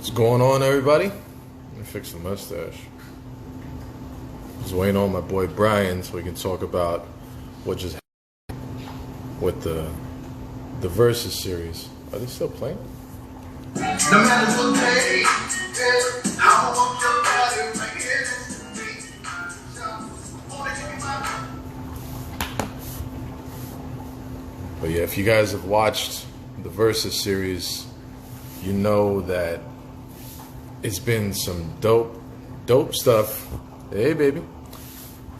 What's going on, everybody? Let me fix the mustache. Just waiting on my boy Brian so we can talk about what just happened with the Verzuz series. Are they still playing? No matter what day, I want your body right here. But yeah, if you guys have watched the Verzuz series, you know that it's been some dope stuff. Hey, baby.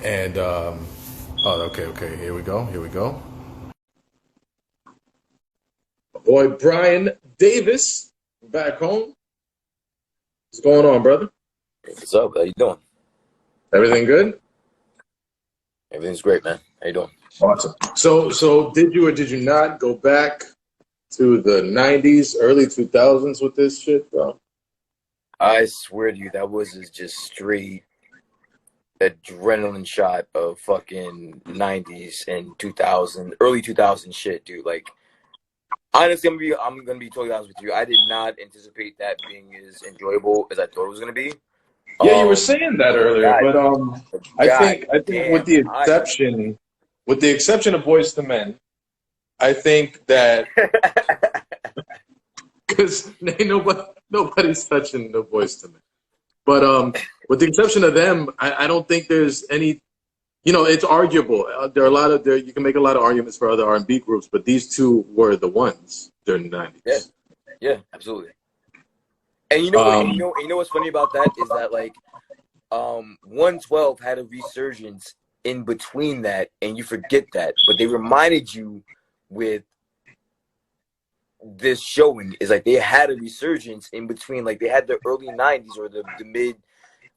And, okay, here we go. My boy Brian Davis, back home. What's going on, brother? What's up? How you doing? Everything good? Everything's great, man. How you doing? Awesome. So did you or did you not go back to the 90s, early 2000s with this shit, bro? I swear to you, that was just straight adrenaline shot of fucking 90s and 2000, early 2000 shit, dude. Like, honestly, I'm gonna be totally honest with you. I did not anticipate that being as enjoyable as I thought it was gonna be. Yeah, you were saying that earlier, but I think with the exception of Boys to Men, I think that because nobody's touching the Boys to Men. But with the exception of them, I don't think there's any. You know, it's arguable. There are you can make a lot of arguments for other R&B groups, but these two were the ones during the 90s. Yeah, absolutely. And you know what's funny about that is that like 112 had a resurgence in between that, and you forget that, but they reminded you with this showing is like they had a resurgence in between, like they had the early 90s or the mid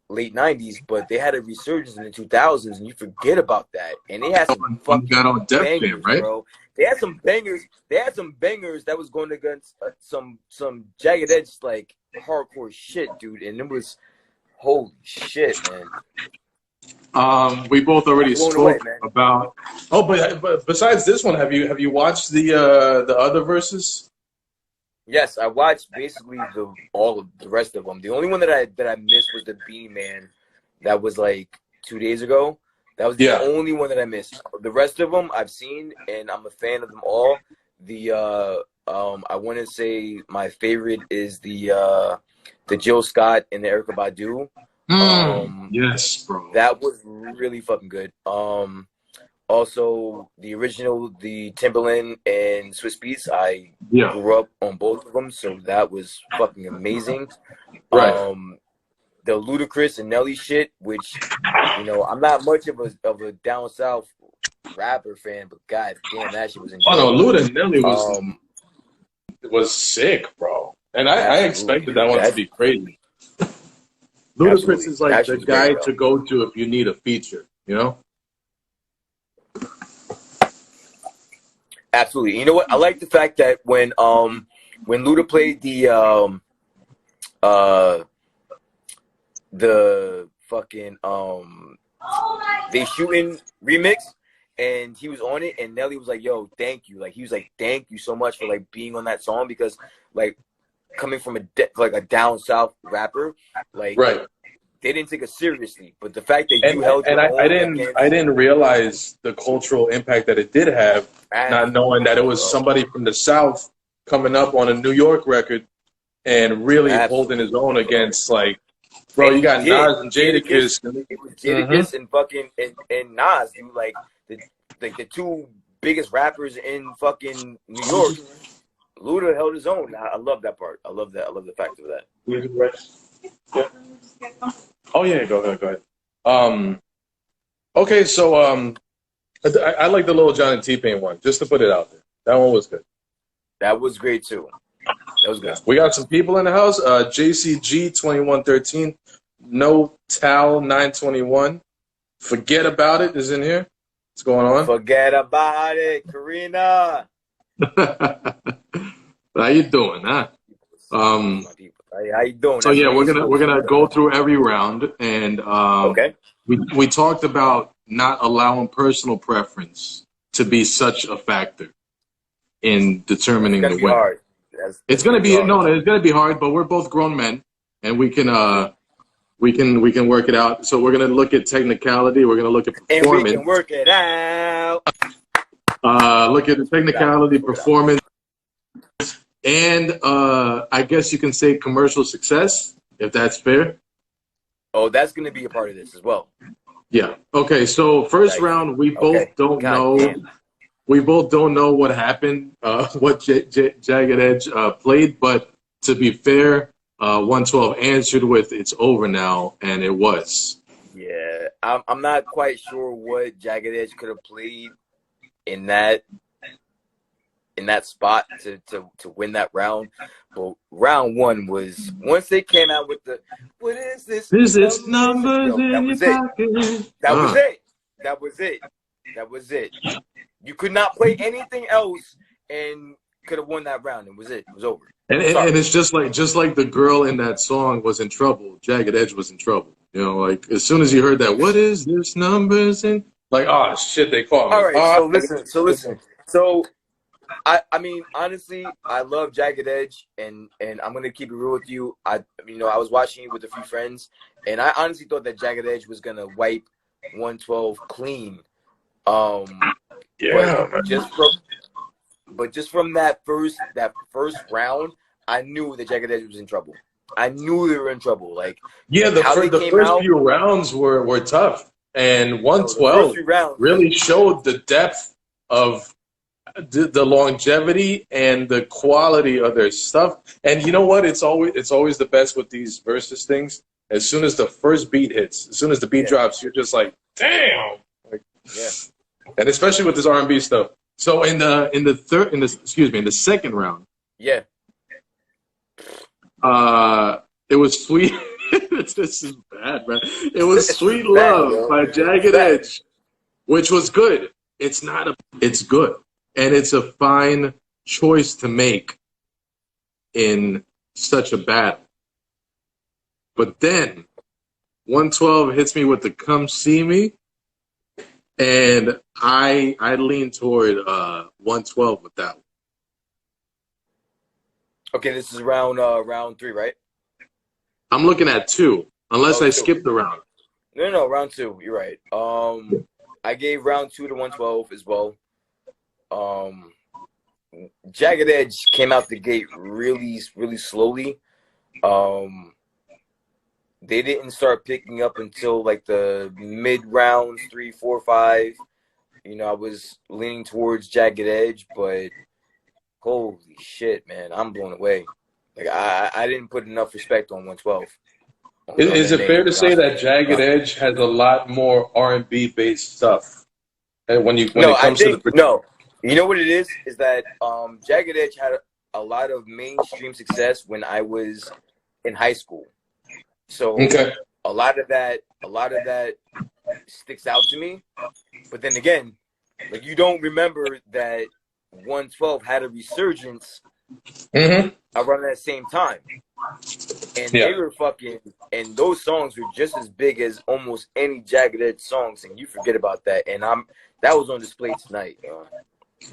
late 90s, but they had a resurgence in the 2000s, and you forget about that. And they had some fucking bangers, right? Bro. They had some bangers. They had some bangers that was going against some Jagged Edge like hardcore shit, dude. And it was holy shit, man. We both already spoke about. Oh, but besides this one, have you watched the other Verzuz? Yes, I watched basically all of the rest of them. The only one that I missed was the Beanie Man. That was like 2 days ago. That was the only one that I missed. The rest of them I've seen, and I'm a fan of them all. I want to say my favorite is the Jill Scott and the Erykah Badu. Yes, bro. That was really fucking good. Also, the original, the Timbaland and Swiss Beats, I grew up on both of them, so that was fucking amazing. Right. The Ludacris and Nelly shit, which, you know, I'm not much of a down south rapper fan, but god damn, that shit was enjoyable. Oh no, Luda and Nelly was sick, bro. And I expected that one to be crazy. Ludacris is like the guy to go to if you need a feature, you know? Absolutely. You know what? I like the fact that when Luda played the fucking They Shootin' remix, and he was on it, and Nelly was like, yo, thank you. Like, he was like, thank you so much for like being on that song, because like coming from a down south rapper, like they didn't take it seriously, but the fact that you held your own, I didn't realize the cultural impact that it did have, not knowing that it was somebody from the South coming up on a New York record and really holding his own against, like, bro, you got Nas and Jadakiss. It was Jadakiss and fucking and Nas, dude, like the two biggest rappers in fucking New York. Luda held his own. I love that part. I love that. I love the fact of that. Yeah. Oh yeah, go ahead. Okay, so I like the Lil Jon and T-Pain one, just to put it out there. That one was good. That was great too. That was good. We got some people in the house. JCG 2113, No Tal 921. Forget About It is in here. What's going on? Forget about it, Karina. How you doing, huh? How you doing? So yeah, we're gonna go through every round, and we talked about not allowing personal preference to be such a factor in determining the winner. That's It's gonna pretty be hard. it's gonna be hard, but we're both grown men, and we can work it out. So we're gonna look at technicality. We're gonna look at And we performance. can work it out. Look at the technicality, performance, and I guess you can say commercial success, if that's fair. Oh, that's going to be a part of this as well. Yeah. Okay. So first round, we both don't know. Damn. We both don't know what happened, what Jagged Edge played. But to be fair, 112 answered with "It's over now," and it was. Yeah, I'm not quite sure what Jagged Edge could have played in that spot to win that round. But round one was, once they came out with the "What is this? This is numbers in that your was it. pocket. That was it. That was it. That was it. You could not play anything else and could have won that round. It was it. It was over. And it's just like the girl in that song was in trouble. Jagged Edge was in trouble. You know, like as soon as you heard that, what is this numbers in? Like, oh shit, they called me. All right. So listen. So I mean, honestly, I love Jagged Edge, and I'm gonna keep it real with you. I was watching it with a few friends, and I honestly thought that Jagged Edge was gonna wipe 112 clean. Yeah. But just from that first round, I knew that Jagged Edge was in trouble. I knew they were in trouble. Like, yeah, the first few rounds were tough, and 112 really showed the depth of the longevity and the quality of their stuff. And you know what? It's always the best with these versus things. As soon as the first beat hits, as soon as the beat drops, you're just like, damn. Like, yeah. And especially with this R&B stuff. So in the second round, yeah, it was Sweet. This is bad, man. It was Sweet Love by Jagged Edge, which was good. It's good, and it's a fine choice to make in such a battle. But then 112 hits me with the "Come See Me," and I lean toward 112 with that one. Okay, this is round 3, right? I'm looking at 2, unless I skipped the round. No, round 2. You're right. I gave round 2 to 112 as well. Jagged Edge came out the gate really, really slowly. They didn't start picking up until like the mid rounds, 3, 4, 5. I was leaning towards Jagged Edge, but holy shit, man, I'm blown away. Like I didn't put enough respect on 112. Is it fair to say that Jagged Edge has a lot more R&B based stuff? And when it comes to the no, you know what it is that Jagged Edge had a lot of mainstream success when I was in high school. So a lot of that sticks out to me. But then again, like, you don't remember that 112 had a resurgence around that same time. And they were and those songs were just as big as almost any Jagged Edge songs, and you forget about that. And that was on display tonight.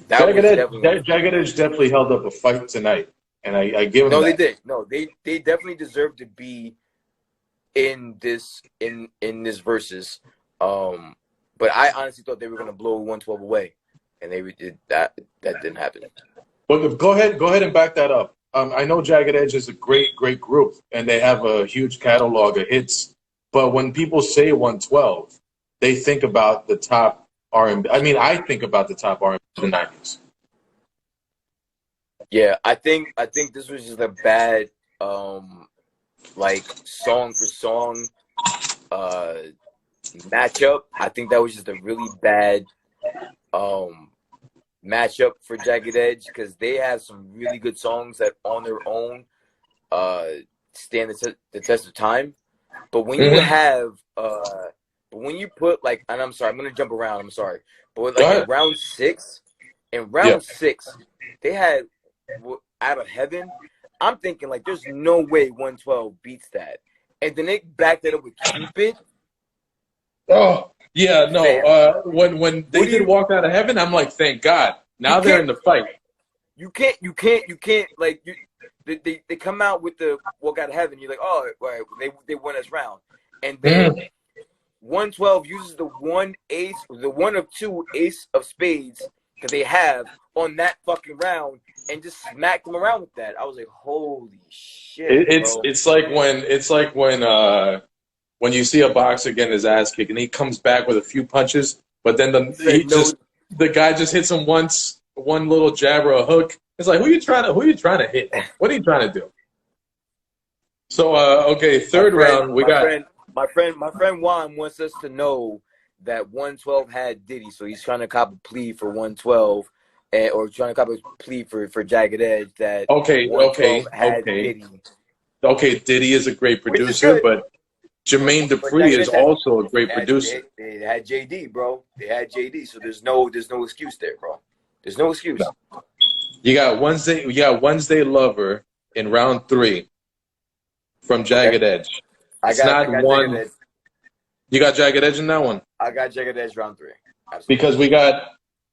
Jagged Edge definitely held up a fight tonight, and I give them that. They did. No, they definitely deserved to be in this versus. But I honestly thought they were gonna blow 112 away, and they did that. That didn't happen. But go ahead and back that up. I know Jagged Edge is a great group, and they have a huge catalog of hits. But when people say 112, they think about the top R&B. I mean, I think about the top R&B in the 90s. Yeah, I think this was just a bad, like, song for song matchup. I think that was just a really bad matchup for Jagged Edge, because they have some really good songs that on their own stand the test of time. But when you have when you put, like, and I'm sorry, I'm gonna jump around, I'm sorry, but like in round 6, they had Out of Heaven. I'm thinking, like, there's no way 112 beats that, and then they backed it up with Cupid. Oh yeah, no. When they did Walk Out of Heaven, I'm like, thank God. Now they're in the fight. you can't like they come out with the Walk Out of Heaven. You're like, oh, right, they won us round, and then 112 uses the one of two ace of spades that they have on that fucking round, and just smacked them around with that. I was like, holy shit, bro. It's like when you see a boxer getting his ass kicked and he comes back with a few punches, but then the guy just hits him once, one little jab or a hook. It's like, who you trying to hit? What are you trying to do? So okay, third round we got my friend Juan wants us to know that 112 had Diddy, so he's trying to cop a plea for 112, or trying to cop a plea for Jagged Edge that 112 had Diddy. Okay, Diddy is a great producer, but Jermaine Dupri is also a great producer. They had JD, bro. They had JD, so there's no excuse there, bro. There's no excuse. No. You got Wednesday Lover in round 3 from Jagged Edge. It's not one. You got Jagged Edge in that one? I got Jagged Edge round 3. Absolutely. Because we got,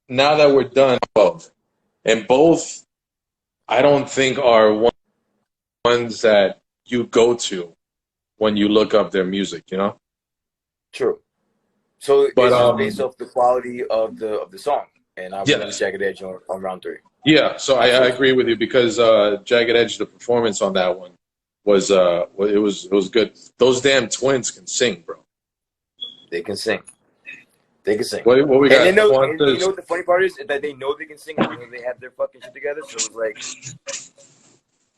now that we're done, both. And both, I don't think are ones that you go to when you look up their music, you know? True. So it's based off the quality of the song. And I went with Jagged Edge on round 3. Yeah, so I agree with you because Jagged Edge, the performance on that one was it was good. Those damn twins can sing, bro. They can sing. They can sing. What we got? And you know what the funny part is that they know they can sing and they have their fucking shit together. So it's like,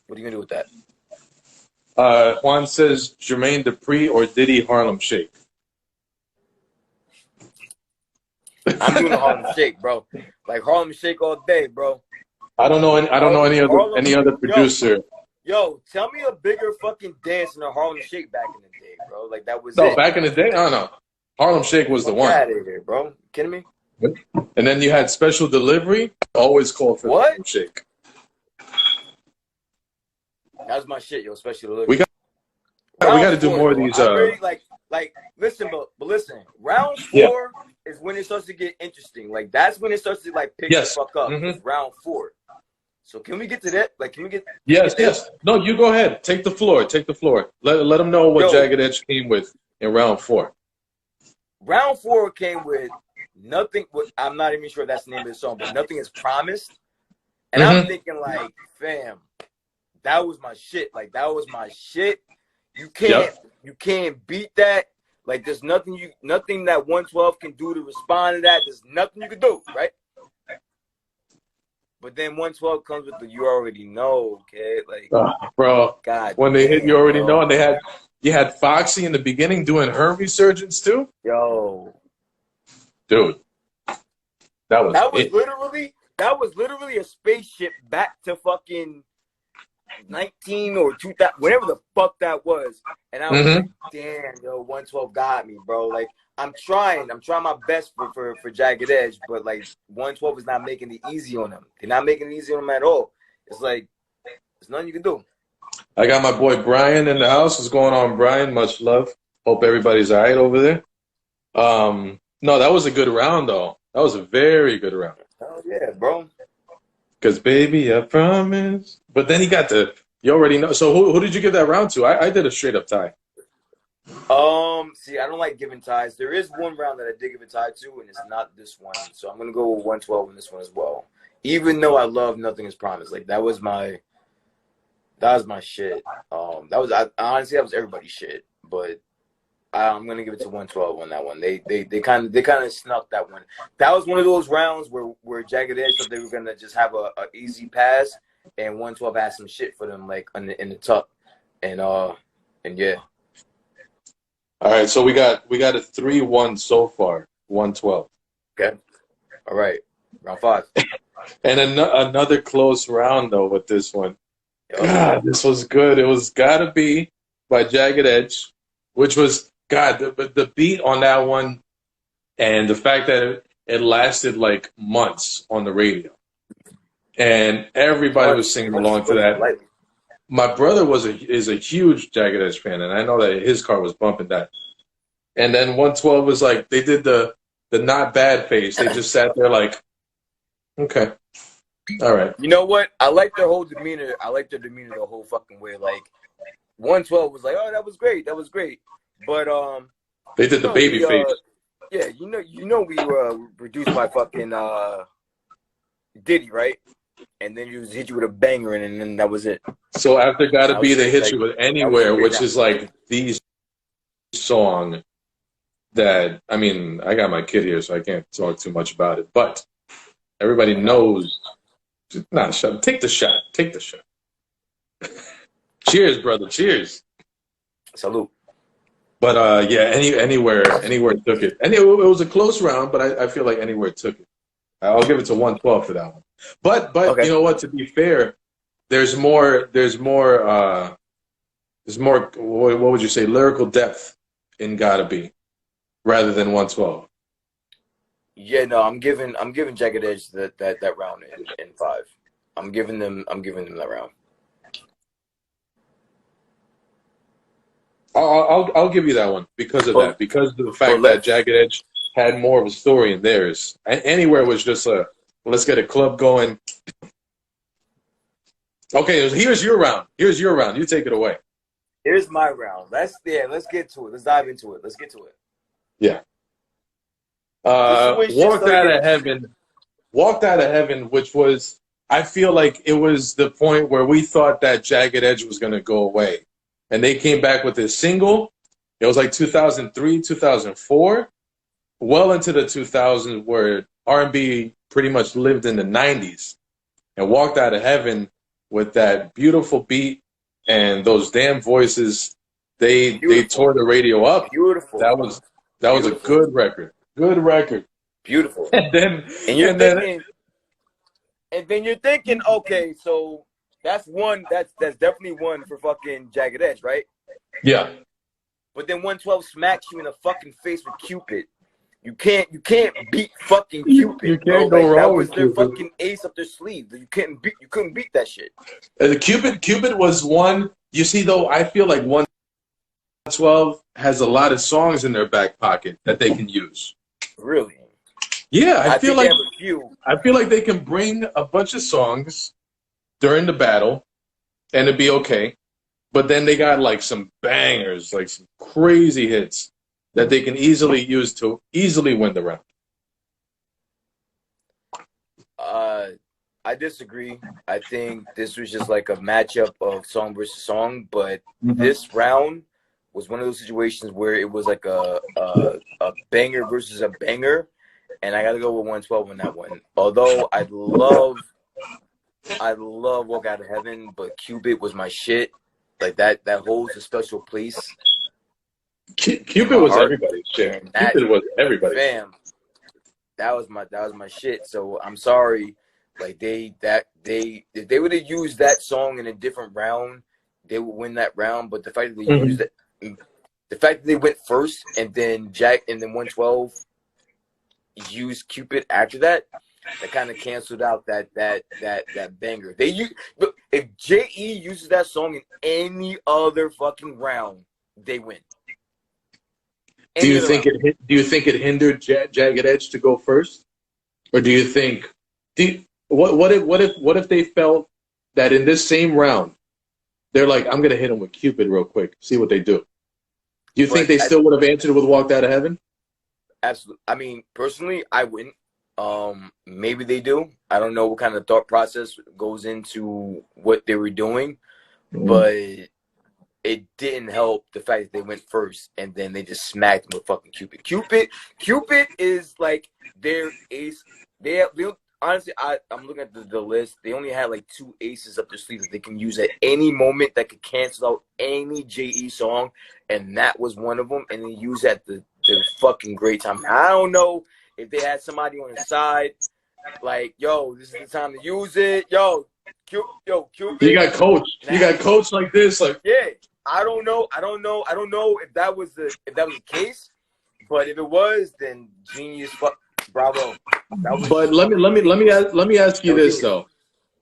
what are you gonna do with that? Juan says Jermaine Dupri or Diddy Harlem Shake. I'm doing the Harlem Shake, bro. Like Harlem Shake all day, bro. I don't know any other producer. Yo, tell me a bigger fucking dance than a Harlem Shake back in the day, bro. Like that was it. Back in the day, I don't know. Harlem Shake was the one. Out of here, bro. You kidding me? And then you had Special Delivery. Always called for Harlem Shake. That was my shit, yo. Special Delivery. We got to do more of these. Really, listen, but listen. Round 4 is when it starts to get interesting. Like that's when it starts to like pick the fuck up. Round 4. So can we get to that? Like, can we get? Yes. No, you go ahead. Take the floor. Let them know what Jagged Edge came with in round 4. Round 4 came with nothing. I'm not even sure that's the name of the song, but Nothing Is Promised. And I'm thinking like, fam, that was my shit. Like that was my shit. You can't beat that. Like there's nothing that 112 can do to respond to that. There's nothing you can do, right? But then 112 comes with the you already know, okay? Like, bro, God, when they hit you already know, and you had Foxy in the beginning doing her resurgence too. Yo, dude, that was literally a spaceship back to fucking 19 or 2000, whatever the fuck that was. And I was like, damn, yo, 112 got me, bro. Like, I'm trying my best for Jagged Edge, but like 112 is not making it easy on them. They're not making it easy on them at all. It's like there's nothing you can do. I got my boy Brian in the house. What's going on, Brian? Much love. Hope everybody's all right over there. No, that was a good round though. That was a very good round. Oh yeah, bro. Cause baby, I promise. But then you already know. So who did you give that round to? I did a straight up tie. See, I don't like giving ties. There is one round that I did give a tie to, and it's not this one. So I'm gonna go with 112 in this one as well. Even though I love Nothing Is Promised, like that was my shit. Honestly that was everybody's shit. But I'm gonna give it to 112 on that one. They kind of snuck that one. That was one of those rounds where Jagged Edge thought they were gonna just have a easy pass, and 112 had some shit for them like in the tuck, and yeah. All right, so we got a 3-1 so far, 112. Okay. All right, round 5. And another close round though with this one. God, this was good. It was Gotta Be by Jagged Edge, which was the beat on that one, and the fact that it lasted like months on the radio, and everybody was singing along to that. My brother is a huge Jagged Edge fan, and I know that his car was bumping that. And then 112 was like, they did the not bad face. They just sat there like, okay. All right. You know what? I like their whole demeanor. I like their demeanor the whole fucking way. Like 112 was like, oh, that was great. That was great. But they did the baby face. Yeah, you know we reduced by fucking Diddy, right? And then you just hit you with a banger, and then that was it. So after Gotta Be, they hit you with Anywhere, which is like the song that, I mean, I got my kid here, so I can't talk too much about it, but everybody knows. Nah, shut. Take the shot. Take the shot. Cheers, brother. Cheers. Salute. But yeah, anywhere took it. And it was a close round, but I feel like Anywhere took it. I'll give it to 112 for that one. But okay. You know what? To be fair, there's more. What would you say? Lyrical depth in Gotta Be, rather than 112. Yeah, no, I'm giving Jagged Edge that round in 5. I'm giving them that round. I'll give you that one because of that. Because of the fact that Jagged Edge had more of a story in theirs. Anywhere was just let's get a club going. Okay, here's your round. Here's your round. You take it away. Here's my round. Let's get to it. Let's dive into it. Let's get to it. Yeah. Walked Out of Heaven, which was, I feel like it was the point where we thought that Jagged Edge was going to go away. And they came back with this single. It was like 2003, 2004, well into the 2000s, where R&B pretty much lived in the 90s. And Walked Out of Heaven, with that beautiful beat and those damn voices, they tore the radio up. Beautiful. That was a good record. Good record. Beautiful. And then you're thinking, okay, so that's definitely one for fucking Jagged Edge, right? Yeah. But then 112 smacks you in the fucking face with Cupid. You can't beat fucking Cupid. You can't go wrong with That was their Cupid. fucking ace up their sleeve. You couldn't beat that shit. Cupid was one. You see, though, I feel like 112 has a lot of songs in their back pocket that they can use. Really? Yeah, I feel like they can bring a bunch of songs during the battle, and it'd be okay. But then they got like some bangers, like some crazy hits that they can easily use to easily win the round. I disagree. I think this was just like a matchup of song versus song, but this round was one of those situations where it was like a banger versus a banger, and I got to go with 112 on that one. Although I love Walk Out of Heaven, but Cupid was my shit. Like that holds a special place. Cupid was everybody's shit. Cupid was everybody's. Fam, that was my shit. So I'm sorry. Like if they would have used that song in a different round, they would win that round. But the fact that they used it, the fact that they went first and then 112 used Cupid after that kind of canceled out that banger. If J.E. uses that song in any other fucking round, they win. Do you think it hindered Jagged Edge to go first, or do you think? What if they felt that in this same round, they're like, I'm gonna hit him with Cupid real quick, see what they do. Do you think they still would have answered with Walked Out of Heaven? Absolutely. I mean, personally, I wouldn't. Maybe they do. I don't know what kind of thought process goes into what they were doing, but it didn't help the fact that they went first and then they just smacked him with fucking Cupid. Cupid is like their ace. They honestly, I'm looking at the list. They only had like 2 aces up their sleeve that they can use at any moment that could cancel out any J.E. song, and that was one of them. And they used at the fucking great time. I don't know if they had somebody on the side, like, yo, this is the time to use it. Yo, Cupid. You got coach. You got coach like this, like. Yeah, I don't know if that was the case, but if it was, then genius. Bravo. But let me ask you this though.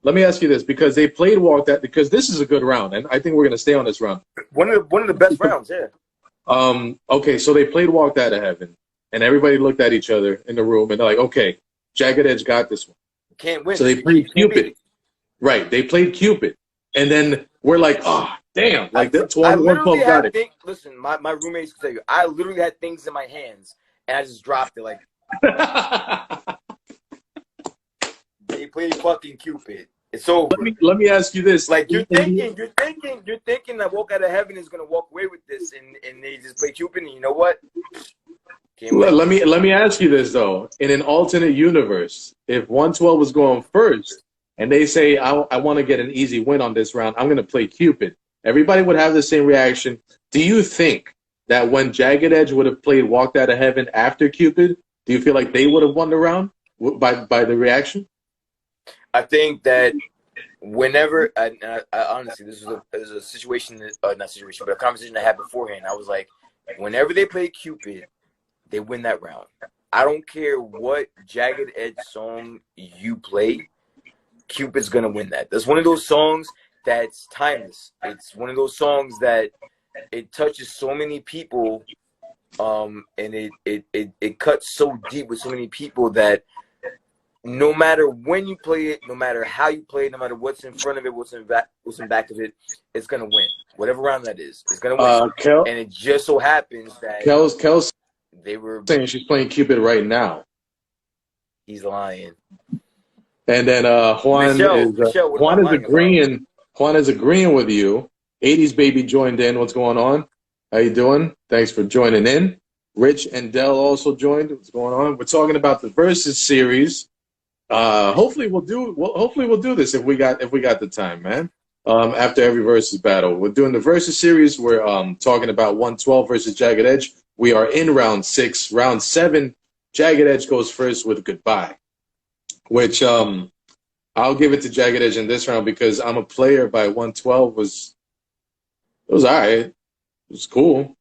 Let me ask you this, because they played Walk That, because this is a good round, and I think we're gonna stay on this round. One of the best rounds, yeah. Okay, so they played Walked Out of Heaven, and everybody looked at each other in the room, and they're like, okay, Jagged Edge got this one. can't win. So they played Cupid. Right. They played Cupid. And then we're like, oh, damn. Like, that 112 got it. Listen, my roommates can tell you, I literally had things in my hands, and I just dropped it. Like, they played fucking Cupid. It's over. Let me ask you this. Like, you're thinking that Walk Out of Heaven is gonna walk away with this, and they just play Cupid, and you know what? Let me ask you this though. In an alternate universe, if 112 was going first, and they say, I want to get an easy win on this round, I'm going to play Cupid, everybody would have the same reaction. Do you think that when Jagged Edge would have played Walked Out of Heaven after Cupid, do you feel like they would have won the round by the reaction? I think that whenever, I honestly, this was a situation, not situation, but a conversation I had beforehand. I was like, whenever they play Cupid, they win that round. I don't care what Jagged Edge song you play, Cupid's gonna win that. That's one of those songs that's timeless. It's one of those songs that it touches so many people, and it cuts so deep with so many people that no matter when you play it, no matter how you play it, no matter what's in front of it, what's in back of it, it's gonna win. Whatever round that is, it's gonna win. And it just so happens that Kel's they were saying she's playing Cupid right now. He's lying. And then Juan is agreeing. Juan is agreeing with you. 80s baby joined in. What's going on? How you doing? Thanks for joining in. Rich and Dell also joined. What's going on? We're talking about the Verzuz series. Hopefully we'll do this if we got the time, man. After every Verzuz battle, we're doing the Verzuz series. We're talking about 112 versus Jagged Edge. We are in round 6. Round 7, Jagged Edge goes first with Goodbye, which I'll give it to Jagged Edge in this round because I'm a player by 112 was all right. It was cool.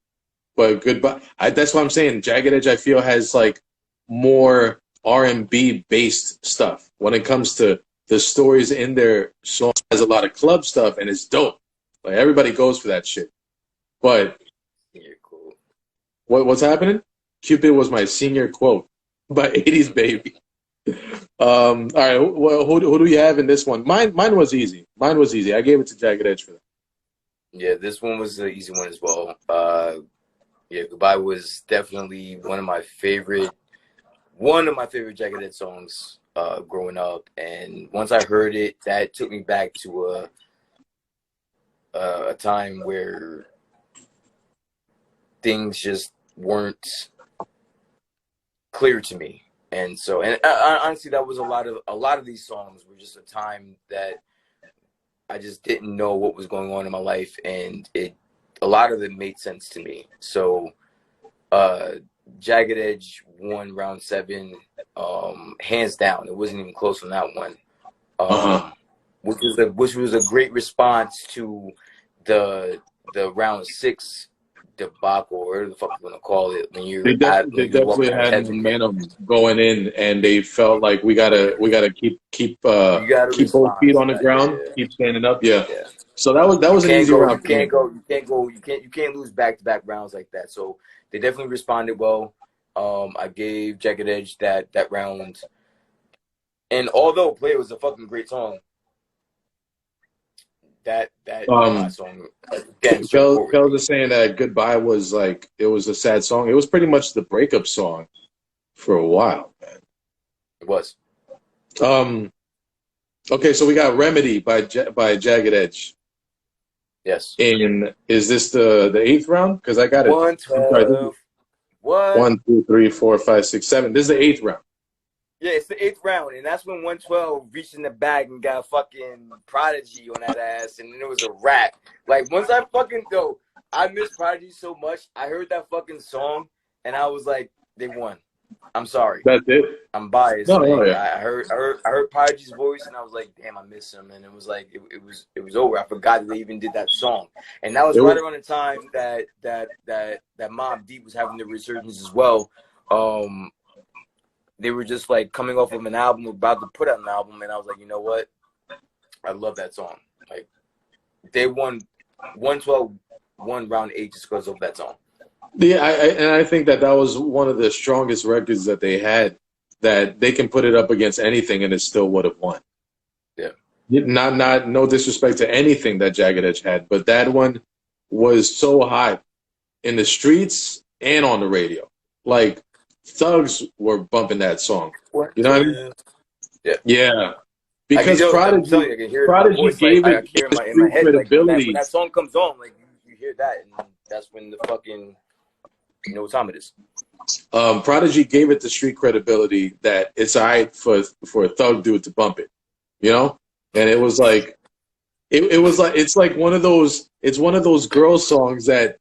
But Goodbye, that's what I'm saying. Jagged Edge, I feel, has like more R&B based stuff when it comes to the stories in their song. Has a lot of club stuff and it's dope. Like everybody goes for that shit. But you're cool. What's happening? Cupid was my senior quote by 80s baby. All right. Well, who do you have in this one? Mine was easy. I gave it to Jagged Edge for that. Yeah, this one was an easy one as well. Yeah, Goodbye was definitely one of my favorite Jagged Edge songs growing up. And once I heard it, that took me back to a time where things just weren't clear to me. And so, honestly, that was a lot of these songs were just a time that I just didn't know what was going on in my life, and a lot of it made sense to me. So, Jagged Edge won round 7, hands down. It wasn't even close on that one, which was a great response to the round 6 debacle, or whatever the fuck you want to call it. When they definitely had momentum going in, and they felt like we gotta keep both feet on the ground, keep standing up. Yeah. So that was an easy round. You can't lose back-to-back rounds like that. So they definitely responded well. I gave Jagged Edge that round, and although Play was a fucking great song, that song again. Kel was saying that Goodbye was like, it was a sad song. It was pretty much the breakup song for a while, man. It was. Okay, so we got Remedy by Jagged Edge. Yes. And is this the 8th round? Because I got it. 112. What? 1, 2, 3, 4, 5, 6, 7. This is the 8th round. Yeah, it's the 8th round, and that's when 112 reached in the bag and got a fucking Prodigy on that ass, and then it was a wrap. Like, once I miss Prodigy so much. I heard that fucking song, and I was like, they won. I'm sorry. That's it. I'm biased. No, yeah. I heard Prodigy's voice, and I was like, damn, I miss him. And it was like, it was over. I forgot that they even did that song, and that was right around the time that Mobb Deep was having the resurgence as well. They were just like coming off of an album, about to put out an album, and I was like, you know what? I love that song. Like, they won 112, won round 8 just because of that song. Yeah, I think that was one of the strongest records that they had that they can put it up against anything and it still would have won. Yeah. Not no disrespect to anything that Jagged Edge had, but that one was so hot in the streets and on the radio. Like thugs were bumping that song. What? You know what I mean? Yeah. Yeah. Because Prodigy gave it street credibility. When that song comes on, like you hear that, and that's when the fucking what time it is. Prodigy gave it the street credibility that it's alright for a thug dude to bump it, you know. And it was like, it's like one of those girl songs that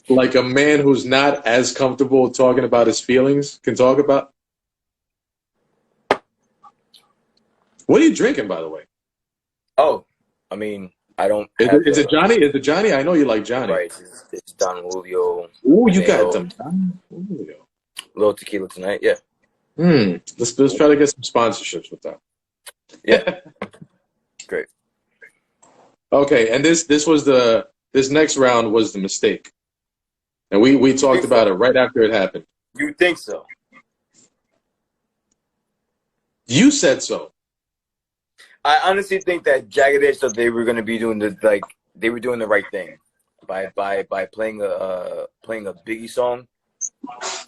like a man who's not as comfortable talking about his feelings can talk about. What are you drinking, by the way? Oh, I mean, I don't. Is it Johnny? Is it Johnny? I know you like Johnny. Right, it's Don Julio. Ooh, you got them. Don Julio. Little tequila tonight, yeah. Let's try to get some sponsorships with that. Yeah. Great. Okay, and this next round was the mistake, and we talked about it right after it happened. You think so? You said so. I honestly think that Jagged Edge thought they were going to be doing they were doing the right thing by playing a Biggie song,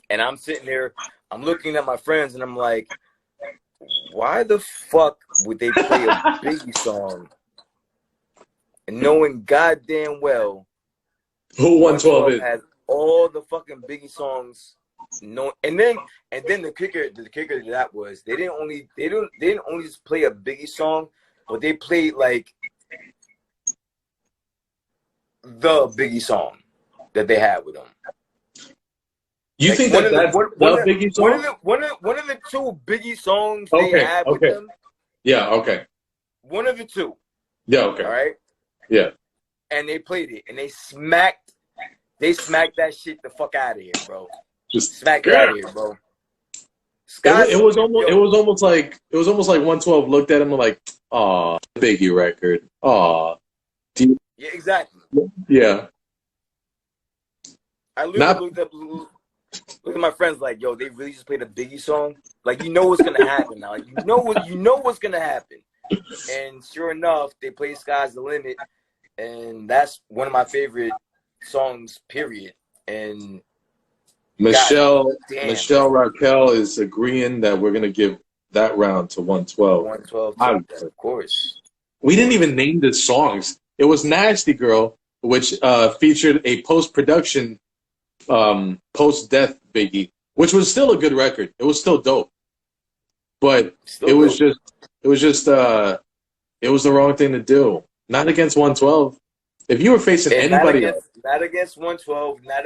and I'm sitting there, I'm looking at my friends, and I'm like, why the fuck would they play a Biggie song, and knowing goddamn well who 112 is has all the fucking Biggie songs. No, and then the kicker to that was they didn't only just play a Biggie song, but they played like the Biggie song that they had with them. You like think that's the Biggie song? One of the two Biggie songs they had with them. Yeah. Okay. One of the two. Yeah. Okay. All right. Yeah. And they played it, and they smacked that shit the fuck out of here, bro. Just smack it out of here, bro. It was almost like 112 looked at him like, "Aw, Biggie record. Aw." Yeah, exactly. Yeah. I literally looked at my friends like, "Yo, they really just played a Biggie song. Like, you know what's gonna happen now. Like, you know what's gonna happen." And sure enough, they played "Sky's the Limit," and that's one of my favorite songs. Period. And Michelle Raquel is agreeing that we're going to give that round to 112. 112, of course. We didn't even name the songs. It was Nasty Girl, which featured a post-production, post-death Biggie, which was still a good record. It was still dope. But it was the wrong thing to do. Not against 112. If you were facing anybody else. Not against 112, not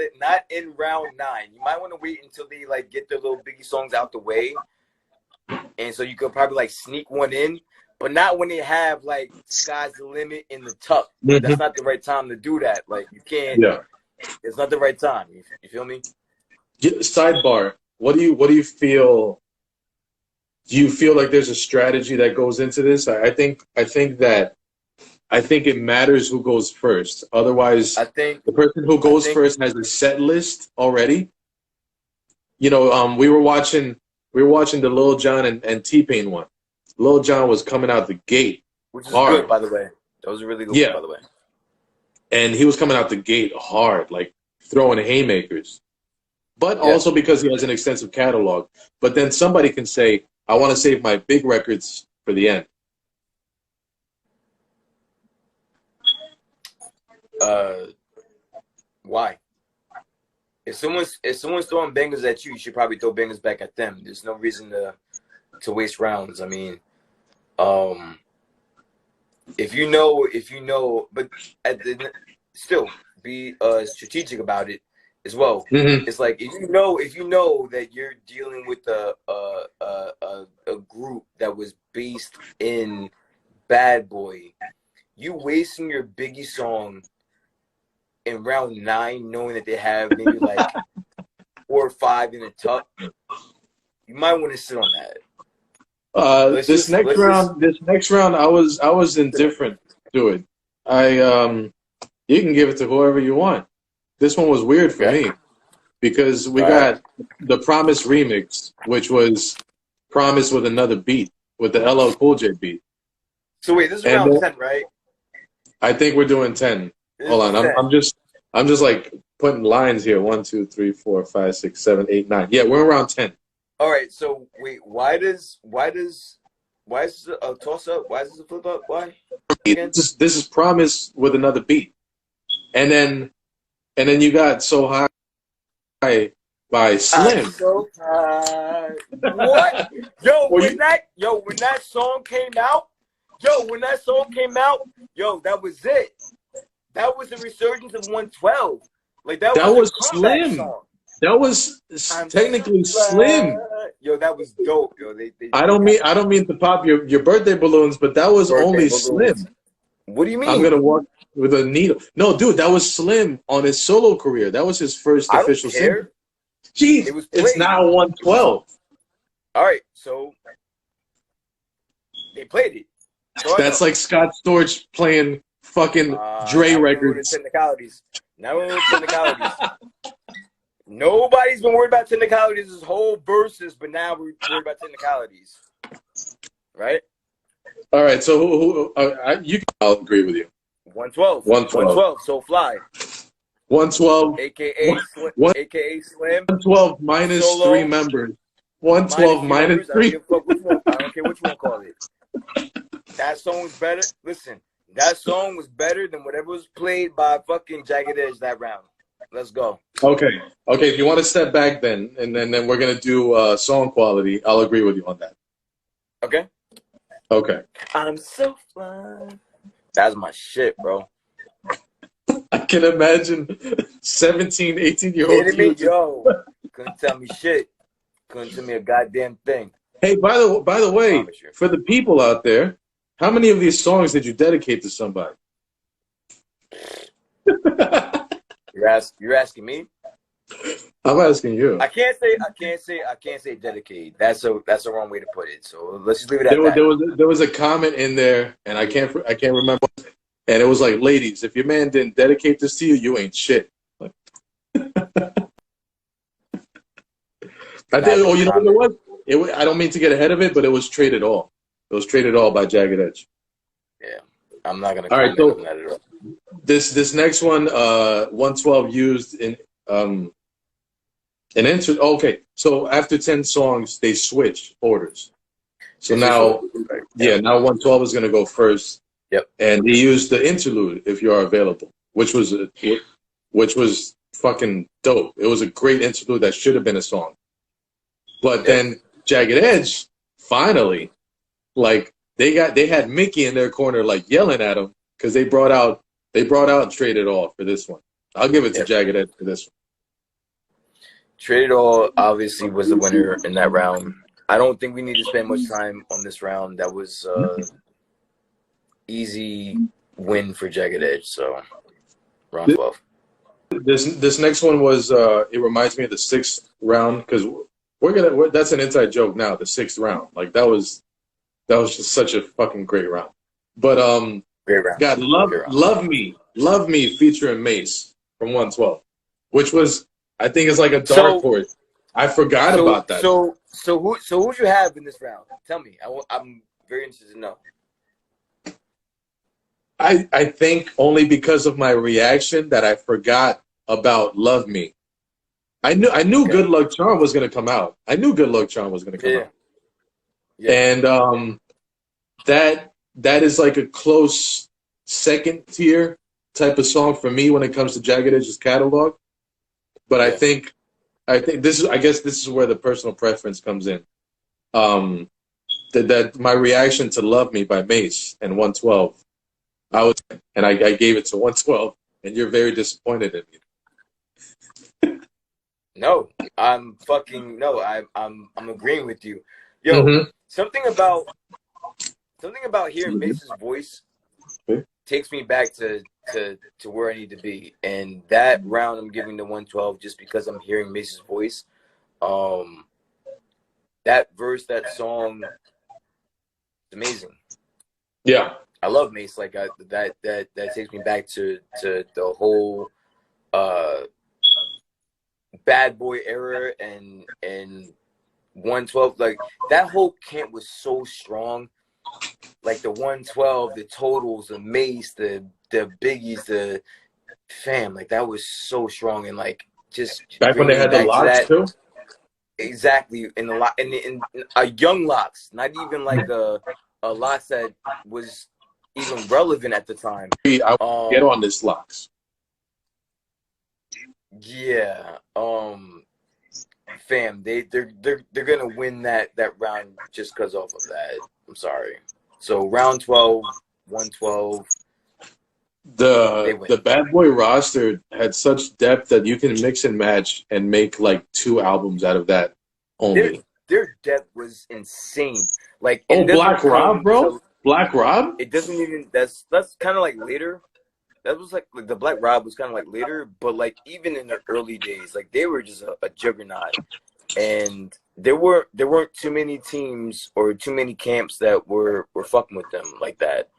in round 9. You might want to wait until they like get their little Biggie songs out the way, and so you could probably like sneak one in, but not when they have like "Sky's the Limit" in the tuck. Mm-hmm. That's not the right time to do that. Like you can't. Yeah. It's not the right time. You feel me? Sidebar. What do you feel? Do you feel like there's a strategy that goes into this? I think it matters who goes first. Otherwise, I think the person who goes first has a set list already. You know, we were watching the Lil Jon and T-Pain one. Lil Jon was coming out the gate, which is hard. Good, by the way. That was a really good one, by the way. And he was coming out the gate hard, like throwing haymakers. But also because he has an extensive catalog. But then somebody can say, "I want to save my big records for the end." Why? If someone's throwing bangers at you, you should probably throw bangers back at them. There's no reason to waste rounds. I mean, if you know, but still be strategic about it as well. Mm-hmm. It's like if you know that you're dealing with a group that was based in Bad Boy, you wasting your Biggie song in round 9, knowing that they have maybe like 4 or 5 in the tuck, you might want to sit on that. This next round, I was indifferent to it. You can give it to whoever you want. This one was weird for me because we got the Promise remix, which was Promise with another beat, with the LL Cool J beat. So wait, this is round 10, right? I think we're doing 10. Hold on, I'm just like putting lines here. 1, 2, 3, 4, 5, 6, 7, 8, 9. Yeah, we're around 10. All right. So wait, why is this a toss up? Why is this a flip up? Why? This is Promise with another beat, and then you got So High by Slim. I'm so high. What? Yo, when that song came out, that was it. That was the resurgence of 112. Like that was Slim. Song. That was technically Slim. Yo, that was dope. Yo, I don't mean to pop your birthday balloons, but that was only Slim. What do you mean? I'm gonna walk with a needle. No, dude, that was Slim on his solo career. That was his first official single. Jeez, it's now 112. All right, so they played it. So that's like Scott Storch playing fucking Dre records. Technicalities. Now we're technicalities. Nobody's been worried about technicalities this whole versus, but now we're worried about technicalities, right? All right, so I'll agree with you. 112. So fly. 112. AKA Slim. 112 minus solo, 3 members. 112 minus 3. I don't care what you want to call it. That song was better. Listen, that song was better than whatever was played by fucking Jagged Edge that round. Let's go. Okay. If you want to step back, then we're gonna do song quality. I'll agree with you on that. Okay. I'm so fly. That's my shit, bro. I can imagine 17, 18-year-old kids. Yo, couldn't tell me shit. Couldn't tell me a goddamn thing. Hey, by the way, for the people out there, how many of these songs did you dedicate to somebody? You're asking me? I'm asking you. I can't say dedicate. That's a wrong way to put it. So let's just leave it at that. There was a comment in there, and I can't remember. And it was like, ladies, if your man didn't dedicate this to you, you ain't shit. I think. Oh, you know what it was? I don't mean to get ahead of it, but it was Traded All. It was Traded All by Jagged Edge. Yeah, I'm not gonna. All right, so on that at all. This next one, 112 used in an intro. Okay, so after 10 songs, they switch orders. So now 112 is gonna go first. Yep. And he used the interlude, If You Are Available, which was fucking dope. It was a great interlude that should have been a song. But then Jagged Edge, finally, like they had Mickey in their corner, like yelling at him because they brought out Traded All for this one. I'll give it to Jagged Edge for this one. Traded All obviously was the winner in that round. I don't think we need to spend much time on this round. That was easy win for Jagged Edge. So round 12. This next one was it reminds me of the 6th round because that's an inside joke now. The 6th round, like that was just such a fucking great round. But great round. God, love me featuring Mace from 112, which was I think is like a dark horse. I forgot about that. So who'd you have in this round? Tell me. I'm very interested to know. I think only because of my reaction that I forgot about Love Me. I knew Good Luck Charm was going to come out. I knew Good Luck Charm was going to come out. Yeah. And that is like a close second tier type of song for me when it comes to Jagged Edge's catalog. But I think this is where the personal preference comes in. That my reaction to Love Me by Mace and 112. I gave it to 112, and you're very disappointed in me. No, I'm agreeing with you. Yo, something about hearing Mace's voice takes me back to where I need to be, and that round I'm giving to 112 just because I'm hearing Mace's voice. That verse, that song, it's amazing. Yeah. I love Mace. Like that takes me back to the whole Bad Boy era and 112, like that whole camp was so strong. Like the 112, the Totals, the Mace, the Biggies, the fam, like that was so strong. And like just back when they had the locks too. Exactly, in a lot, in a young locks, not even like a locks that was even relevant at the time. I get on this locks. Yeah, fam, they're gonna win that round just because off of that. I'm sorry. So round 12, 112. The Bad Boy roster had such depth that you can mix and match and make like 2 albums out of that only. Their depth was insane. Like Black Rob, bro. Black Rob. It doesn't even. That's kind of like later. That was like the Black Rob was kind of like later, but like even in the early days, like they were just a juggernaut, and there weren't too many teams or too many camps that were fucking with them like that,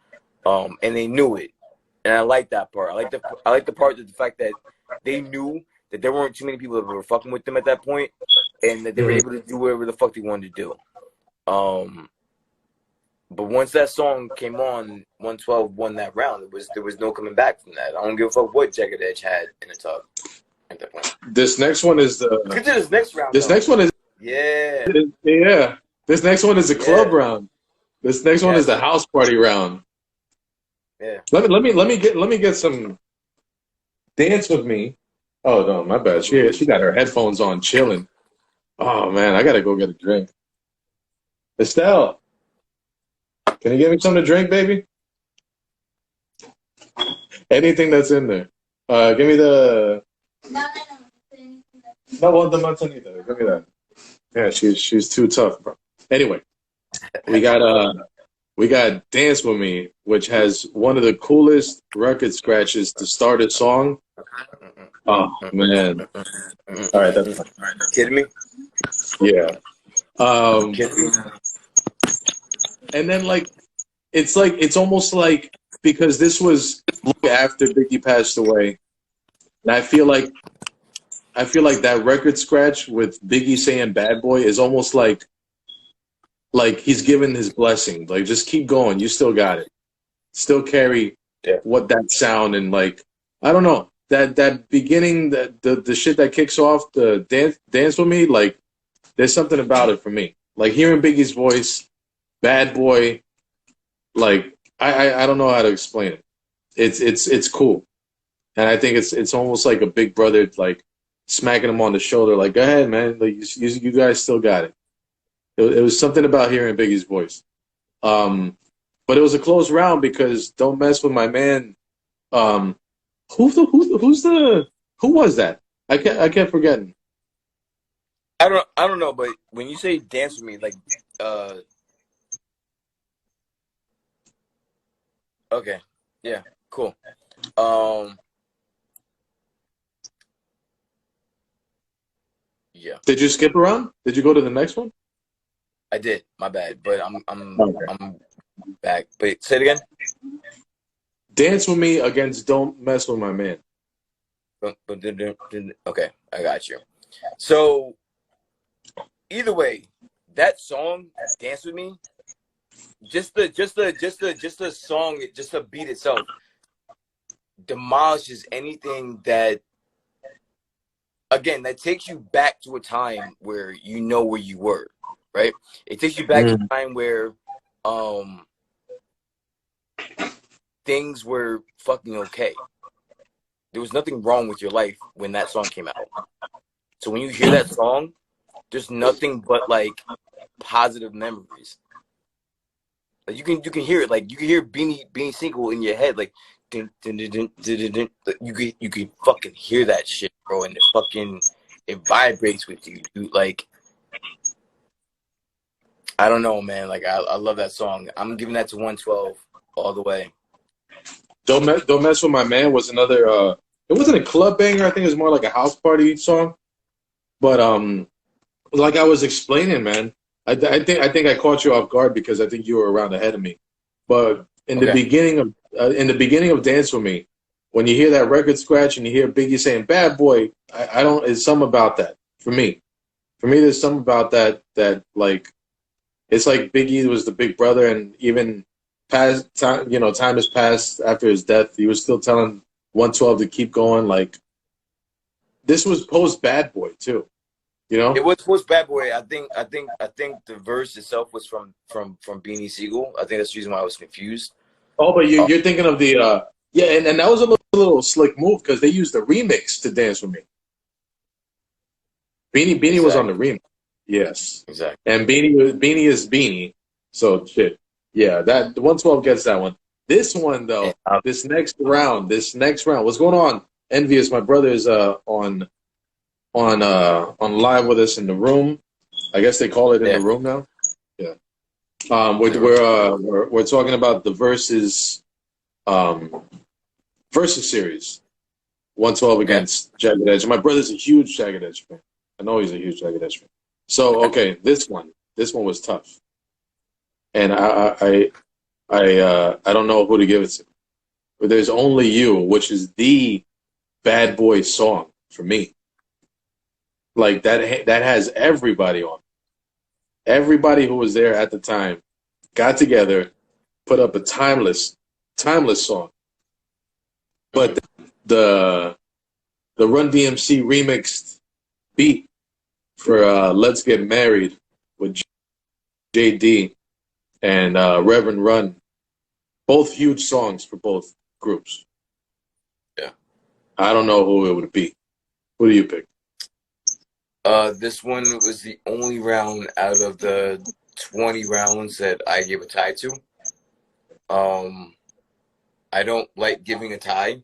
and they knew it. And I like that part. I like the part that the fact that they knew that there weren't too many people that were fucking with them at that point, and that they were able to do whatever the fuck they wanted to do. But once that song came on, 112 won that round. There was no coming back from that. I don't give a fuck what Jagged Edge had in the tub at that point. This next one is the. Look at this next round. This next one is. Yeah. Yeah. This next one is the club round. This next one is the house party round. Yeah. Let me get some Dance With Me. Oh no, my bad. She got her headphones on, chilling. Oh man, I gotta go get a drink. Estelle, can you give me something to drink, baby? Anything that's in there. Give me the. No, well, the manzanita. Give me that. Yeah, she's too tough, bro. Anyway, we got Dance With Me, which has one of the coolest record scratches to start a song. Oh, man. All right, that's fine. Kidding me? Yeah. Kidding me? And then, it's almost like, because this was after Biggie passed away, and I feel like that record scratch with Biggie saying "Bad Boy" is almost like he's given his blessing. Like, just keep going. You still got it. Still carry what that sound, and like, I don't know, that beginning, the shit that kicks off the Dance With Me, like, there's something about it for me. Like, hearing Biggie's voice, "Bad Boy," like, I don't know how to explain it. It's cool. And I think it's almost like a big brother, like, smacking him on the shoulder, like, go ahead, man. Like, you guys still got it. It was something about hearing Biggie's voice. But it was a close round because Don't Mess With My Man. Who was that? I kept forgetting. I don't know, but when you say Dance With Me, like, okay, yeah, cool. Yeah. Did you skip around? Did you go to the next one? I did. My bad, but I'm back. But say it again. Dance With Me against Don't Mess With My Man. Okay, I got you. So either way, that song, Dance With Me, just the song, just the beat itself demolishes anything that, again, that takes you back to a time where you know where you were, right? It takes you back to a time where things were fucking okay. There was nothing wrong with your life when that song came out. So when you hear that song, there's nothing but like positive memories. Like you can hear it, like you can hear Beanie Siegel in your head, like dun, dun, dun, dun, dun, dun, dun. You can fucking hear that shit, bro, and it vibrates with you, dude. Like, I don't know, man. Like I love that song. I'm giving that to 112 all the way. Don't Mess With My Man was another. It wasn't a club banger. I think it was more like a house party song. But like I was explaining, man, I think I caught you off guard because I think you were around ahead of me. But in the beginning of Dance With Me, when you hear that record scratch and you hear Biggie saying "Bad Boy," I don't. It's something about that for me. For me, there's something about that like it's like Biggie was the big brother, and even past time, time has passed after his death. He was still telling 112 to keep going. Like this was post Bad Boy too. It was post Bad Boy. I think the verse itself was from Beanie Siegel. I think that's the reason why I was confused. Oh, but you're thinking of the and that was a little slick move because they used the remix to Dance With Me. Beanie exactly. Was on the remix. Yes. Exactly. And Beanie is Beanie. So shit. Yeah, that the 112 gets that one. This one though, this next round. What's going on? Envious, my brother is on live with us in the room. I guess they call it in the room now. Yeah. We're talking about the Verzuz series. 112 against Jagged Edge. My brother's a huge Jagged Edge fan. I know he's a huge Jagged Edge fan. So okay, this one was tough, and I don't know who to give it to, but there's Only You, which is the Bad Boy song for me. Like that has everybody on. Everybody who was there at the time got together, put up a timeless song. But the Run DMC remixed beat for Let's Get Married with JD and Reverend Run, both huge songs for both groups. Yeah. I don't know who it would be. Who do you pick? This one was the only round out of the 20 rounds that I gave a tie to. I don't like giving a tie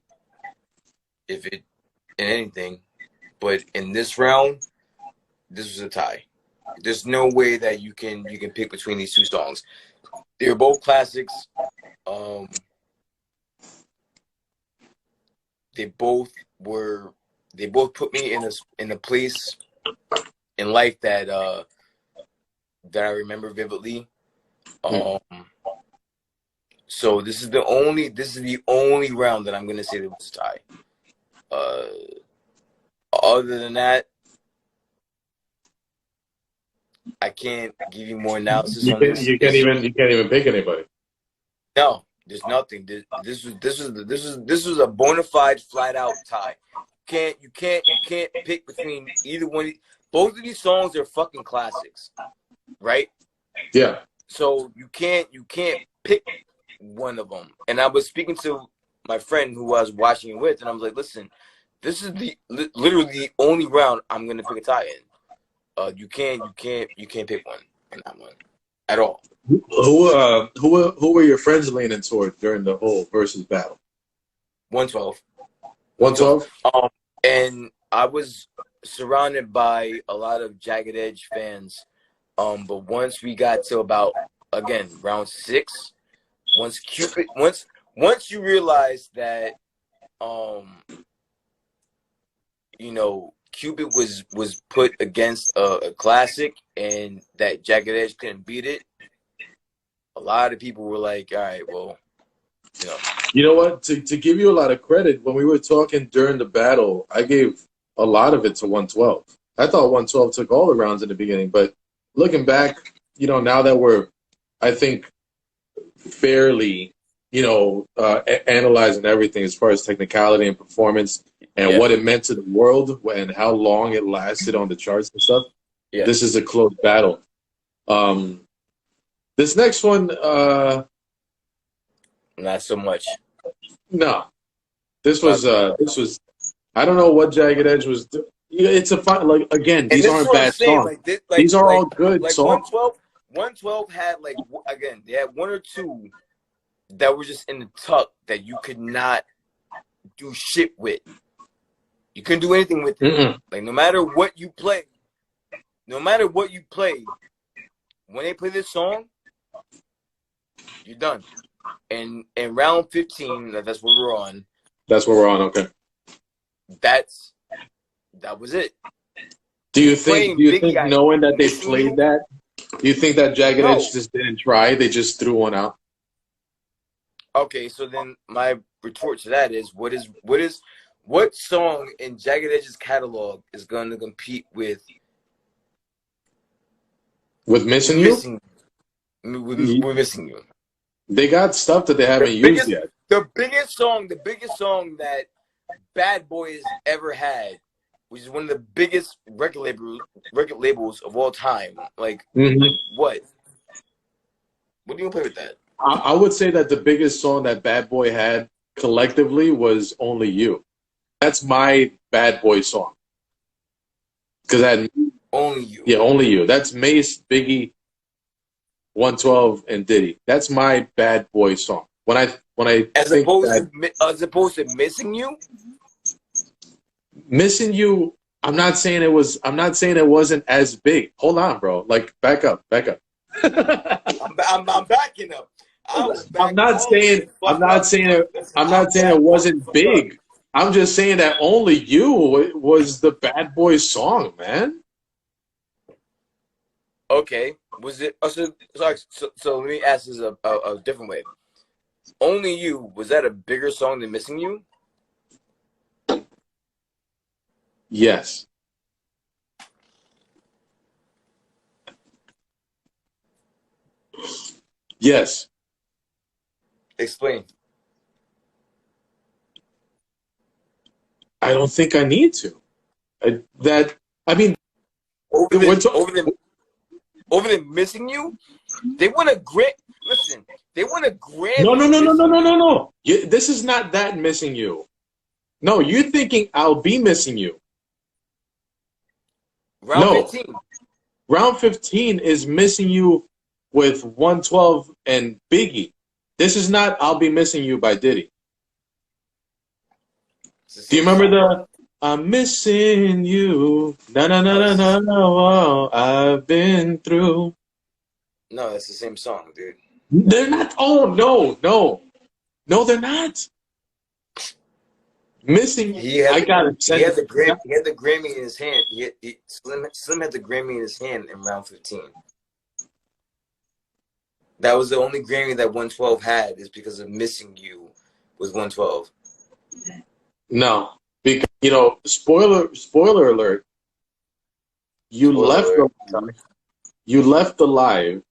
in anything, but in this round, this was a tie. There's no way that you can pick between these two songs. They're both classics. They both put me in a place in life that I remember vividly. So this is the only round that I'm gonna say that was a tie. Other than that, I can't give you more analysis on this. You can't even pick anybody. No, there's nothing. This was a bona fide, flat out tie. You can't pick between either one. Both of these songs are fucking classics, right? Yeah. So you can't pick one of them. And I was speaking to my friend who I was watching it with, and I was like, "Listen, this is literally the only round I'm gonna pick a tie in. You can't pick one in that one at all." Who were your friends leaning toward during the whole Verzuz battle? 112. 112. And I was surrounded by a lot of Jagged Edge fans. But once we got to about, again, round 6, once you realize that Cupid was put against a classic and that Jagged Edge couldn't beat it, a lot of people were like, all right, well, You know what? To give you a lot of credit, when we were talking during the battle, I gave a lot of it to 112. I thought 112 took all the rounds in the beginning, but looking back, now that we're, I think, fairly, analyzing everything as far as technicality and performance and what it meant to the world and how long it lasted on the charts and stuff. Yeah. This is a close battle. This next one, not so much. No, this was. I don't know what Jagged Edge was doing. It's a fun. Like again, these aren't bad songs. These are all good songs. 112 had they had one or two that were just in the tuck that you could not do shit with. You couldn't do anything with it. Like no matter what you play, when they play this song, you're done. And in round 15, that's what we're on. That's what we're on. Okay. That was it. Do you think knowing that they played that, do you think that Jagged Edge just didn't try? They just threw one out. Okay, so then my retort to that is what song in Jagged Edge's catalog is going to compete with Missing You? With Missing You. They got stuff that they haven't used yet. The biggest song that Bad Boy has ever had, which is one of the biggest record labels of all time. Like, what? What do you play with that? I would say that the biggest song that Bad Boy had collectively was Only You. That's my Bad Boy song. Because I had Only You. Yeah, Only You. That's Mace, Biggie, 112, and Diddy. That's my Bad Boy song. When I as opposed to Missing You. Missing You, I'm not saying it wasn't as big. Hold on, bro. Like, back up. I'm backing up. I'm not saying it wasn't big. I'm just saying that Only You was the Bad Boy song, man. Okay, was it? So let me ask this a different way. Only You, was that a bigger song than Missing You? Yes. Yes. Explain. I don't think I need to. Over than Missing You, they want a Grammy. Listen, they want a Grammy. No. This is not that Missing You. No, you're thinking I'll Be Missing You. Round 15. Round 15 is Missing You with 112 and Biggie. This is not I'll Be Missing You by Diddy. Do you remember the I'm missing you, no, I've been through. No, that's the same song, dude. They're not. Oh, no, they're not. Missing. He had the Grammy in his hand. Slim had the Grammy in his hand in round 15. That was the only Grammy that 112 had, is because of Missing You with 112. No, because spoiler alert. You left the live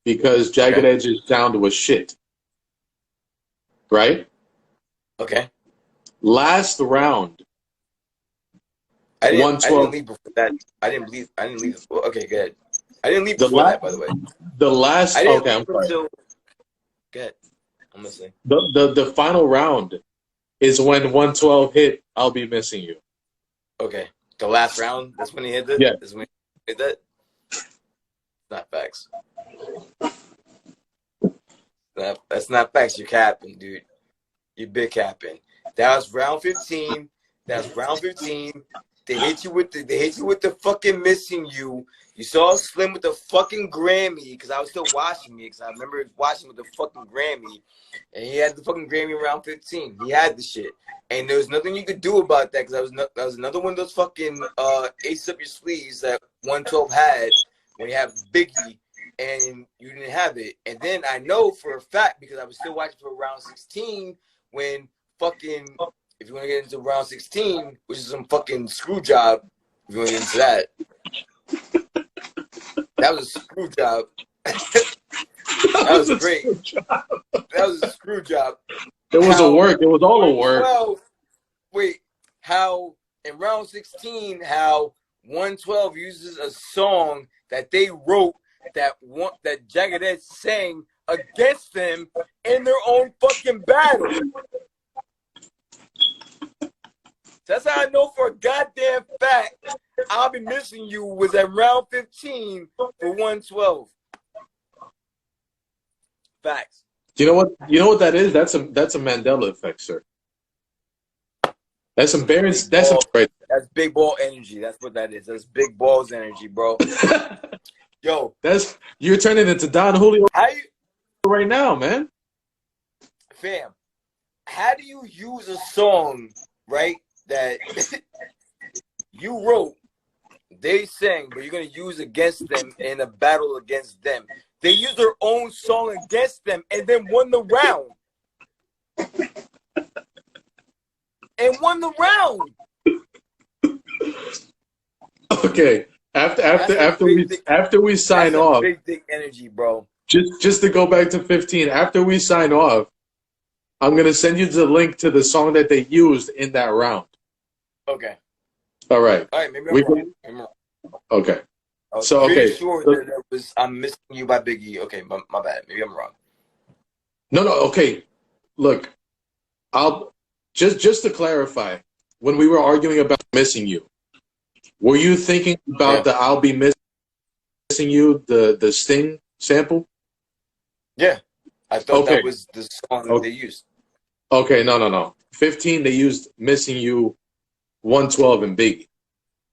because Jagged Edge's sound was shit. Right? Okay. Last round. I didn't leave before that. I didn't leave. Okay, good. I didn't leave before that, by the way. The last. I'm sorry. Go ahead. I'm listening. The final round is when 112 hit I'll Be Missing You. Okay. The last round, that's when he hit it? Yeah. That's when he hit that? Not facts. That's not facts. You're capping, dude. You're big capping. That was round 15. They hit you with the fucking Missing You. You saw Slim with the fucking Grammy, because I was still watching it, because I remember watching with the fucking Grammy, and he had the fucking Grammy in round 15. He had the shit, and there was nothing you could do about that, because that was another one of those fucking ace up your sleeves that 112 had when you have Biggie, and you didn't have it. And then I know for a fact, because I was still watching for round 16, when fucking, if you want to get into round 16, which is some fucking screw job, if you want to get into that. That was a screw job. That was great. That was a screw job. It was a work. It was all a work. How in round 16, how 112 uses a song that they wrote that Jagged Edge sang against them in their own fucking battle. That's how I know for a goddamn fact I'll Be Missing You was at round 15 for 112. Facts. You know what that is? That's a Mandela effect, sir. That's embarrassing. That's big ball energy. That's what that is. That's big balls energy, bro. Yo, you're turning into Don Julio right now, man. Fam, how do you use a song, right, that you wrote, they sang, but you're going to use against them in a battle against them? They used their own song against them and then won the round. and won the round. Okay. After we sign off, big energy, bro. Just to go back to 15. After we sign off, I'm gonna send you the link to the song that they used in that round. Okay. All right. All right. Maybe I'm wrong. Okay. I was pretty sure that was "I'm Missing You" by Biggie. Okay, my bad. Maybe I'm wrong. No. Okay. Look, I'll just to clarify. When we were arguing about "Missing You," were you thinking about the "I'll Be Missing You" the Sting sample? Yeah, I thought that was the song that they used. Okay, no. 15, they used "Missing You," 112 and Biggie,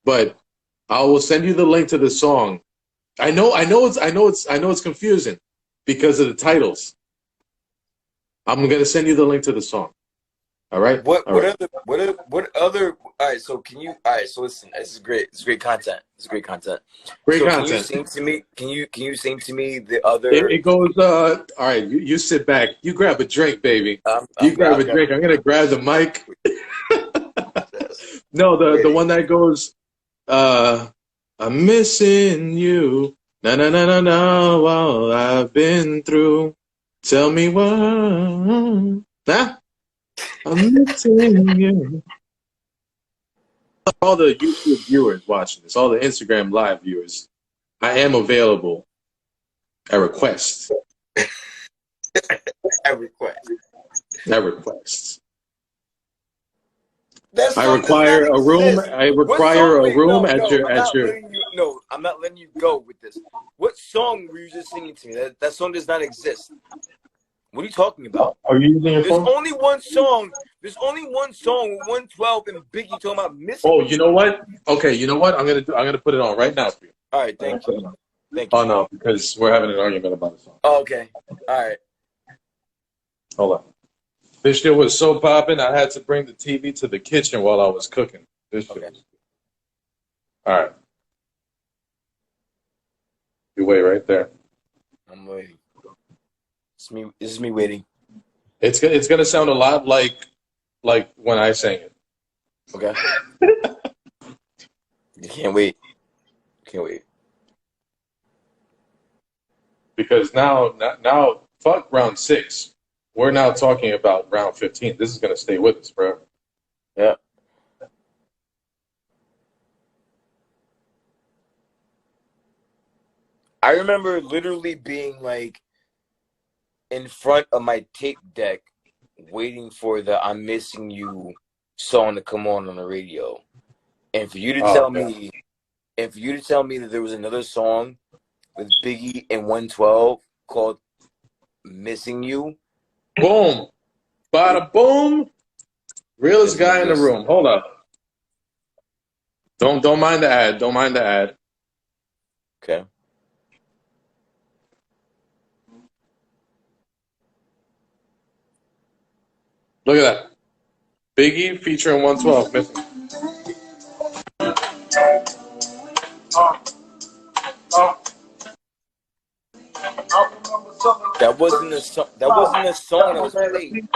but I will send you the link to the song. I know it's confusing because of the titles. I'm gonna send you the link to the song. All right. What other? All right. So can you? All right. So listen. This is great. It's great content. Great content. Can you sing to me? Can you sing to me the other? It goes. All right. You sit back. You grab a drink, baby. Grab a drink. I'm gonna grab the mic. No, the one that goes. I'm missing you. No. All I've been through. Tell me why. Huh? I'm missing you. All the YouTube viewers watching this, all the Instagram live viewers, I am available at request. At request. I require a room. No, I'm not letting you go with this. What song were you just singing to me? That song does not exist. What are you talking about? Are you using your phone? There's only one song with 112 and Biggie talking about missing. Oh, you know what? Okay, you know what? I'm gonna put it on right now for you. All right, thank you. Oh no, because we're having an argument about the song. Oh, okay. All right. Hold on. This shit was so popping, I had to bring the TV to the kitchen while I was cooking. This shit was... All right. You wait right there. I'm waiting. This is me waiting. It's gonna sound a lot like when I sang it. Okay. You can't wait. Because now, fuck round 6. We're now talking about round 15. This is gonna stay with us, bro. Yeah. I remember literally being like in front of my tape deck waiting for the "I'm Missing You" song to come on the radio. And for you to tell me that there was another song with Biggie and 112 called "Missing You." Boom. Bada boom. Realest guy in the room. Hold up. Don't mind the ad. Okay. Look at that. Biggie featuring 112. Missing. That wasn't a song that was played.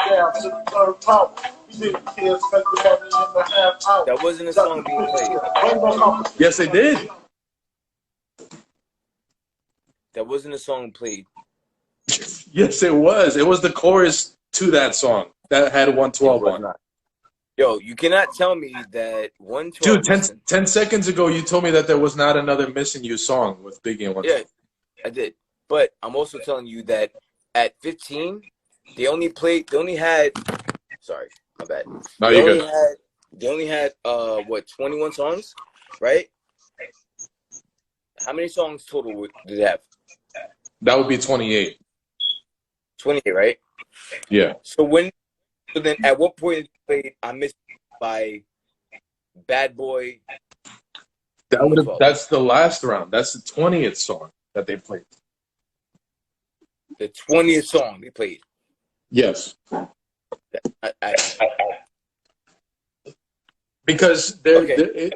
That wasn't a song being played. Yes, they did. That wasn't a song played. Yes, it was. It was the chorus to that song that had 112 on. Yo, you cannot tell me that 112... Dude, 10 seconds ago, you told me that there was not another Missing You song with Biggie and 112. Yeah, I did. But I'm also telling you that at 15, they only had... Sorry, my bad. No, you're good. They only had, 21 songs, right? How many songs total did they have? That would be 28. 28, right? Yeah. So then at what point did they "I Miss You" by Bad Boy? That's the last round. That's the 20th song that they played. The 20th song they played. Yes. Because do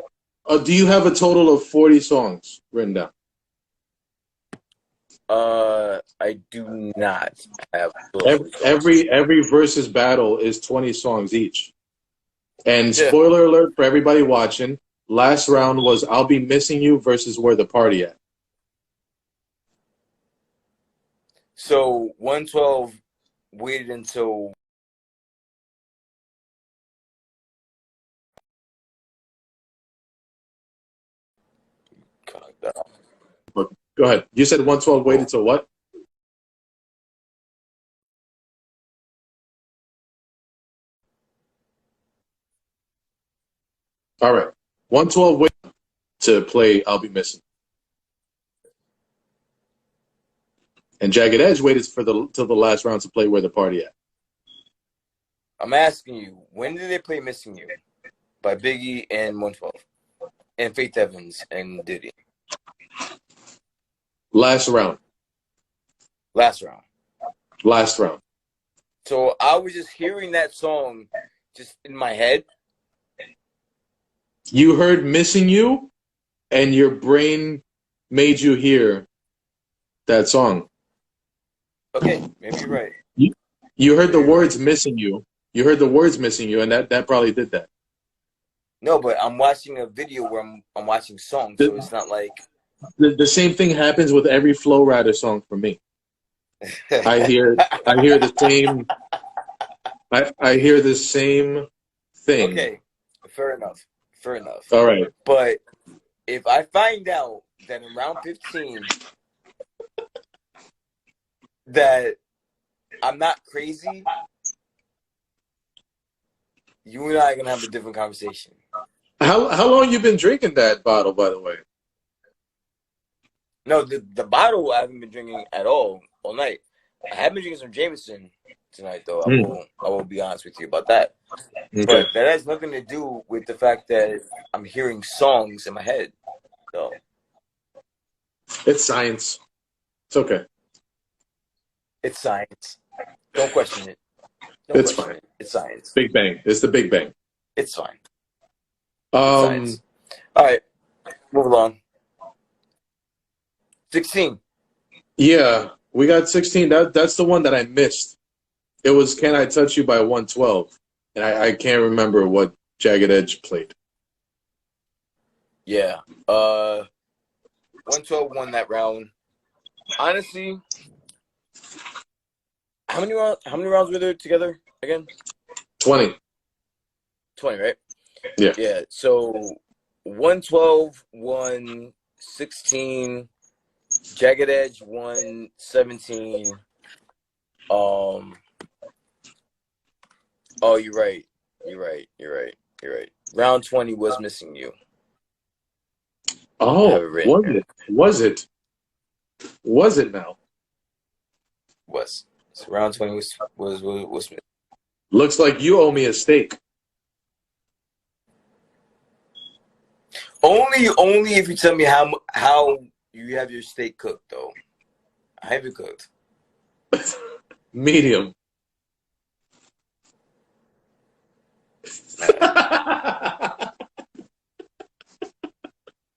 you have a total of 40 songs written down? I do not have every Verzuz Battle is 20 songs each. And spoiler alert for everybody watching, last round was I'll Be Missing You versus Where the Party At. So 112 waited until Go ahead. You said 112 waited till what? All right. 112 waited to play I'll Be Missing. And Jagged Edge waited till the last round to play Where the Party At. I'm asking you, when did they play Missing You by Biggie and 112 and Faith Evans and Diddy? Last round. Last round. Last round. So I was just hearing that song just in my head. You heard Missing You, and your brain made you hear that song. Okay, maybe you're right. You heard the words Missing You. You heard the words Missing You, and that probably did that. No, but I'm watching a video where I'm watching songs, so it's not like... The same thing happens with every Flow Rider song for me. I hear the same. I hear the same thing. Okay, fair enough. Fair enough. All right. But if I find out that in round 15 that I'm not crazy, you and I are gonna have a different conversation. How long you been drinking that bottle, by the way? No, the bottle I haven't been drinking at all night. I have been drinking some Jameson tonight, though. I will be honest with you about that. Okay. But that has nothing to do with the fact that I'm hearing songs in my head. So it's science. It's okay. It's science. Don't question it. It's fine. It's science. Big Bang. It's the Big Bang. It's fine. Science. All right. Move along. 16. Yeah, we got 16. That's the one that I missed. It was Can I Touch You by 112. And I can't remember what Jagged Edge played. Yeah. 112 won that round. Honestly, how many rounds were there together again? 20. 20, right? Yeah. Yeah. So 112 won 16. Jagged Edge won 17. Oh, you're right. Round 20 was Missing You. Oh, was it? Was it now? Was. So round 20 was Looks like you owe me a steak. Only if you tell me how you have your steak cooked, though. I have it cooked. Medium.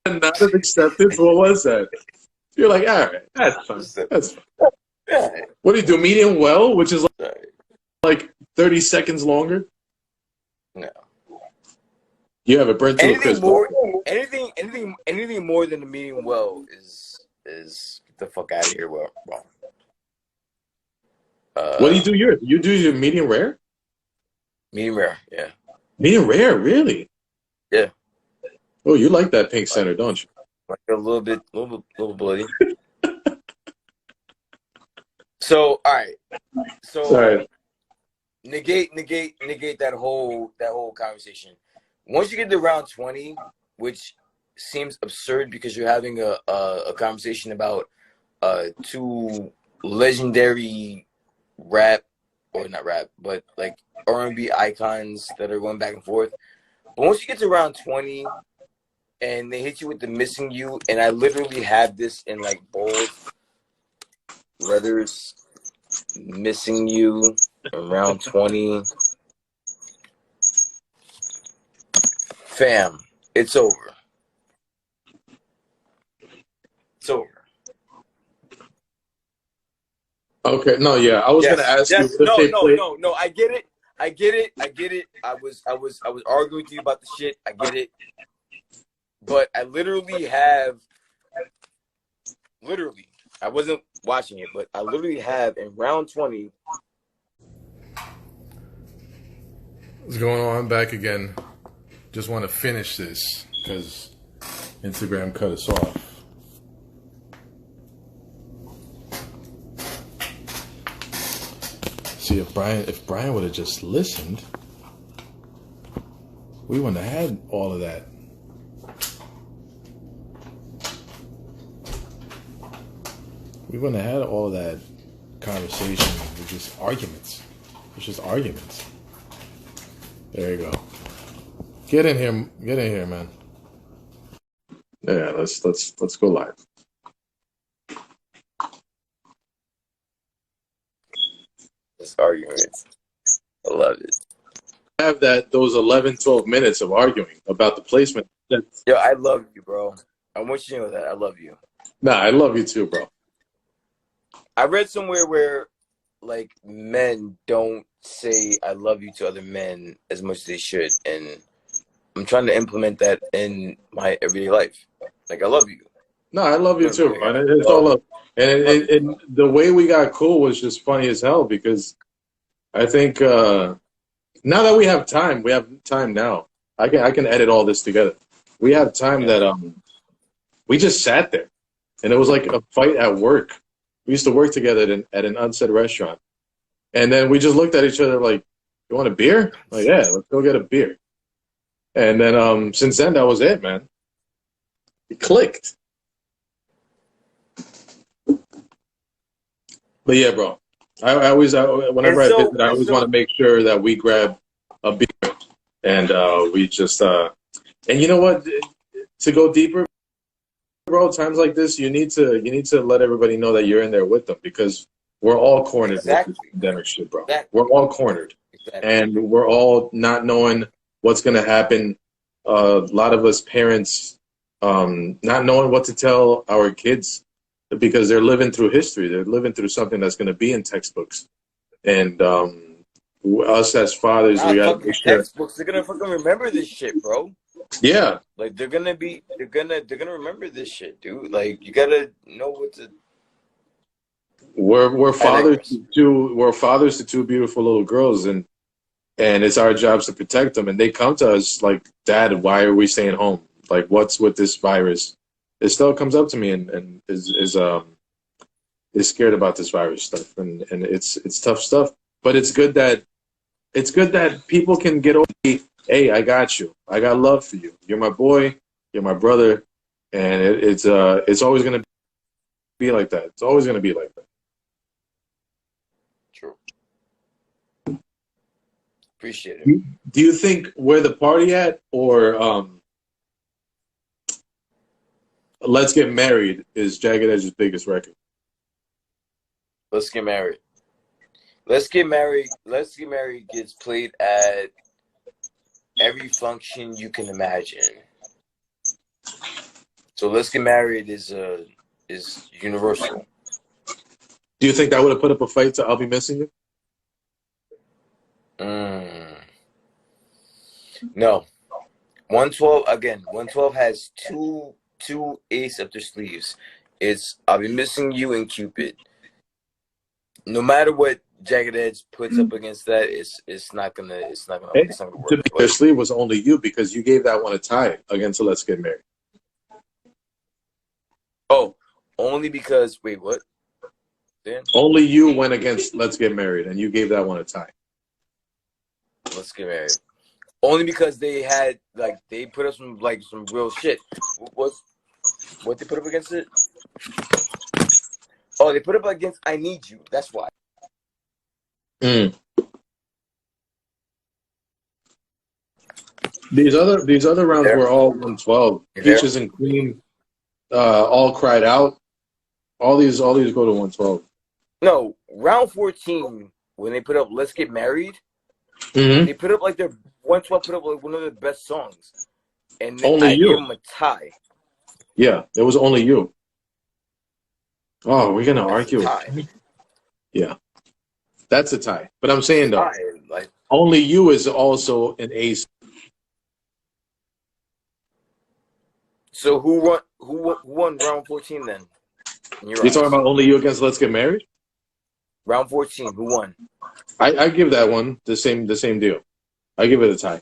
Not an acceptance. What was that? You're like, all right, that's fine. That's fine. What do you do? Medium well, which is like 30 seconds longer. No. You have it burnt to a crisp. Anything more than the medium well is get the fuck out of here. Well, wrong. What do you do yours? You do your medium rare? Medium rare, yeah. Medium rare, really? Yeah. Oh, you like that pink center, don't you? Like a little bit bloody. So, all right. So, all right. negate that whole conversation. Once you get to round 20, which seems absurd because you're having a conversation about two legendary rap, or not rap, but like R&B icons that are going back and forth. But once you get to round 20 and they hit you with the Missing You, and I literally have this in like bold letters, Missing You around 20. Fam, it's over. It's over. Okay, no, yeah. I was going to ask you if they played... No, I get it. I get it. I was arguing with you about the shit. I get it. But I I wasn't watching it, but I literally have in round 20. What's going on? I'm back again. Just want to finish this because Instagram cut us off. See, if Brian would have just listened, we wouldn't have had all of that. We wouldn't have had all of that conversation with just arguments. It's just arguments. There you go. Get in here, man. Yeah, let's go live. Just arguments. I love it. Have those 11, 12 minutes of arguing about the placement. Yo, I love you, bro. I want you to know that I love you. Nah, I love you too, bro. I read somewhere where like men don't say I love you to other men as much as they should, and I'm trying to implement that in my everyday life. Like, I love you. No, I love you too, bro. It's all love. And the way we got cool was just funny as hell because I think now that we have time now. I can edit all this together. We have time that we just sat there, and it was like a fight at work. We used to work together at an unsaid restaurant, and then we just looked at each other like, "You want a beer?" Like, yeah, let's go get a beer. And then since then, that was it, man. It clicked. But yeah, bro. Whenever I visit, I always want to make sure that we grab a beer and we just and you know what? To go deeper, bro, times like this, you need to let everybody know that you're in there with them because we're all cornered with this pandemic shit, bro. Exactly. We're all cornered, and we're all not knowing what's gonna happen. A lot of us parents not knowing what to tell our kids because they're living through history. They're living through something that's going to be in textbooks. And us as fathers, we got to textbooks. They're gonna fucking remember this shit, bro. Yeah, like they're gonna remember this shit, dude. Like, you gotta know what to. We're fathers to two beautiful little girls, and it's our jobs to protect them. And they come to us like, "Dad, why are we staying home? Like, what's with this virus?" It still comes up to me and is scared about this virus stuff, and it's tough stuff. But it's good that people can get over. Hey, I got you. I got love for you. You're my boy. You're my brother, and it's always gonna be like that. It's always gonna be like that. True. Appreciate it. Do you think Where the Party At or Let's Get Married is Jagged Edge's biggest record? Let's Get Married. Let's Get Married gets played at every function you can imagine. So Let's Get Married is universal. Do you think that would have put up a fight to I'll Be Missing You? No. 112 has two ace up their sleeves. It's I'll Be Missing You and Cupid. No matter what Jagged Edge puts up against that, it's not gonna work. Their sleeve was only you because you gave that one a tie against Let's Get Married. Oh, only because what? Dan? Only you went against Let's Get Married and you gave that one a tie. Let's Get Married. Only because they had they put up some real shit. What they put up against it? Oh, they put up against I Need You. That's why. These other rounds were all 112. Peaches and Cream, all cried out. All these go to 112. No, round 14 when they put up Let's Get Married. They put up their 112 put up one of their best songs, and only you gave them a tie. Yeah, it was only you. Oh, we're gonna argue. Tie. Yeah, that's a tie. But I'm saying though, Only You is also an ace. So who won? Who won round 14 then? You're talking about Only You against Let's Get Married? Round 14, who won? I give that one the same deal. I give it a tie.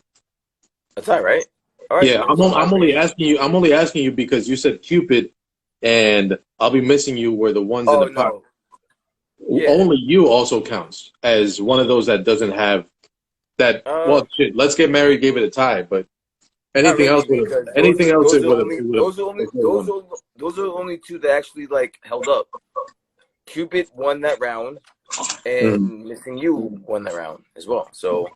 A tie, right? All right. Yeah, I'm only asking you. I'm only asking you because you said Cupid, and I'll Be Missing You were the ones in the pot. Yeah. Only You also counts as one of those that doesn't have that. Well, shit. Let's Get Married gave it a tie, but anything else? Anything else? Those are the only two that actually like held up. Cupid won that round, and Missing You won that round as well. So,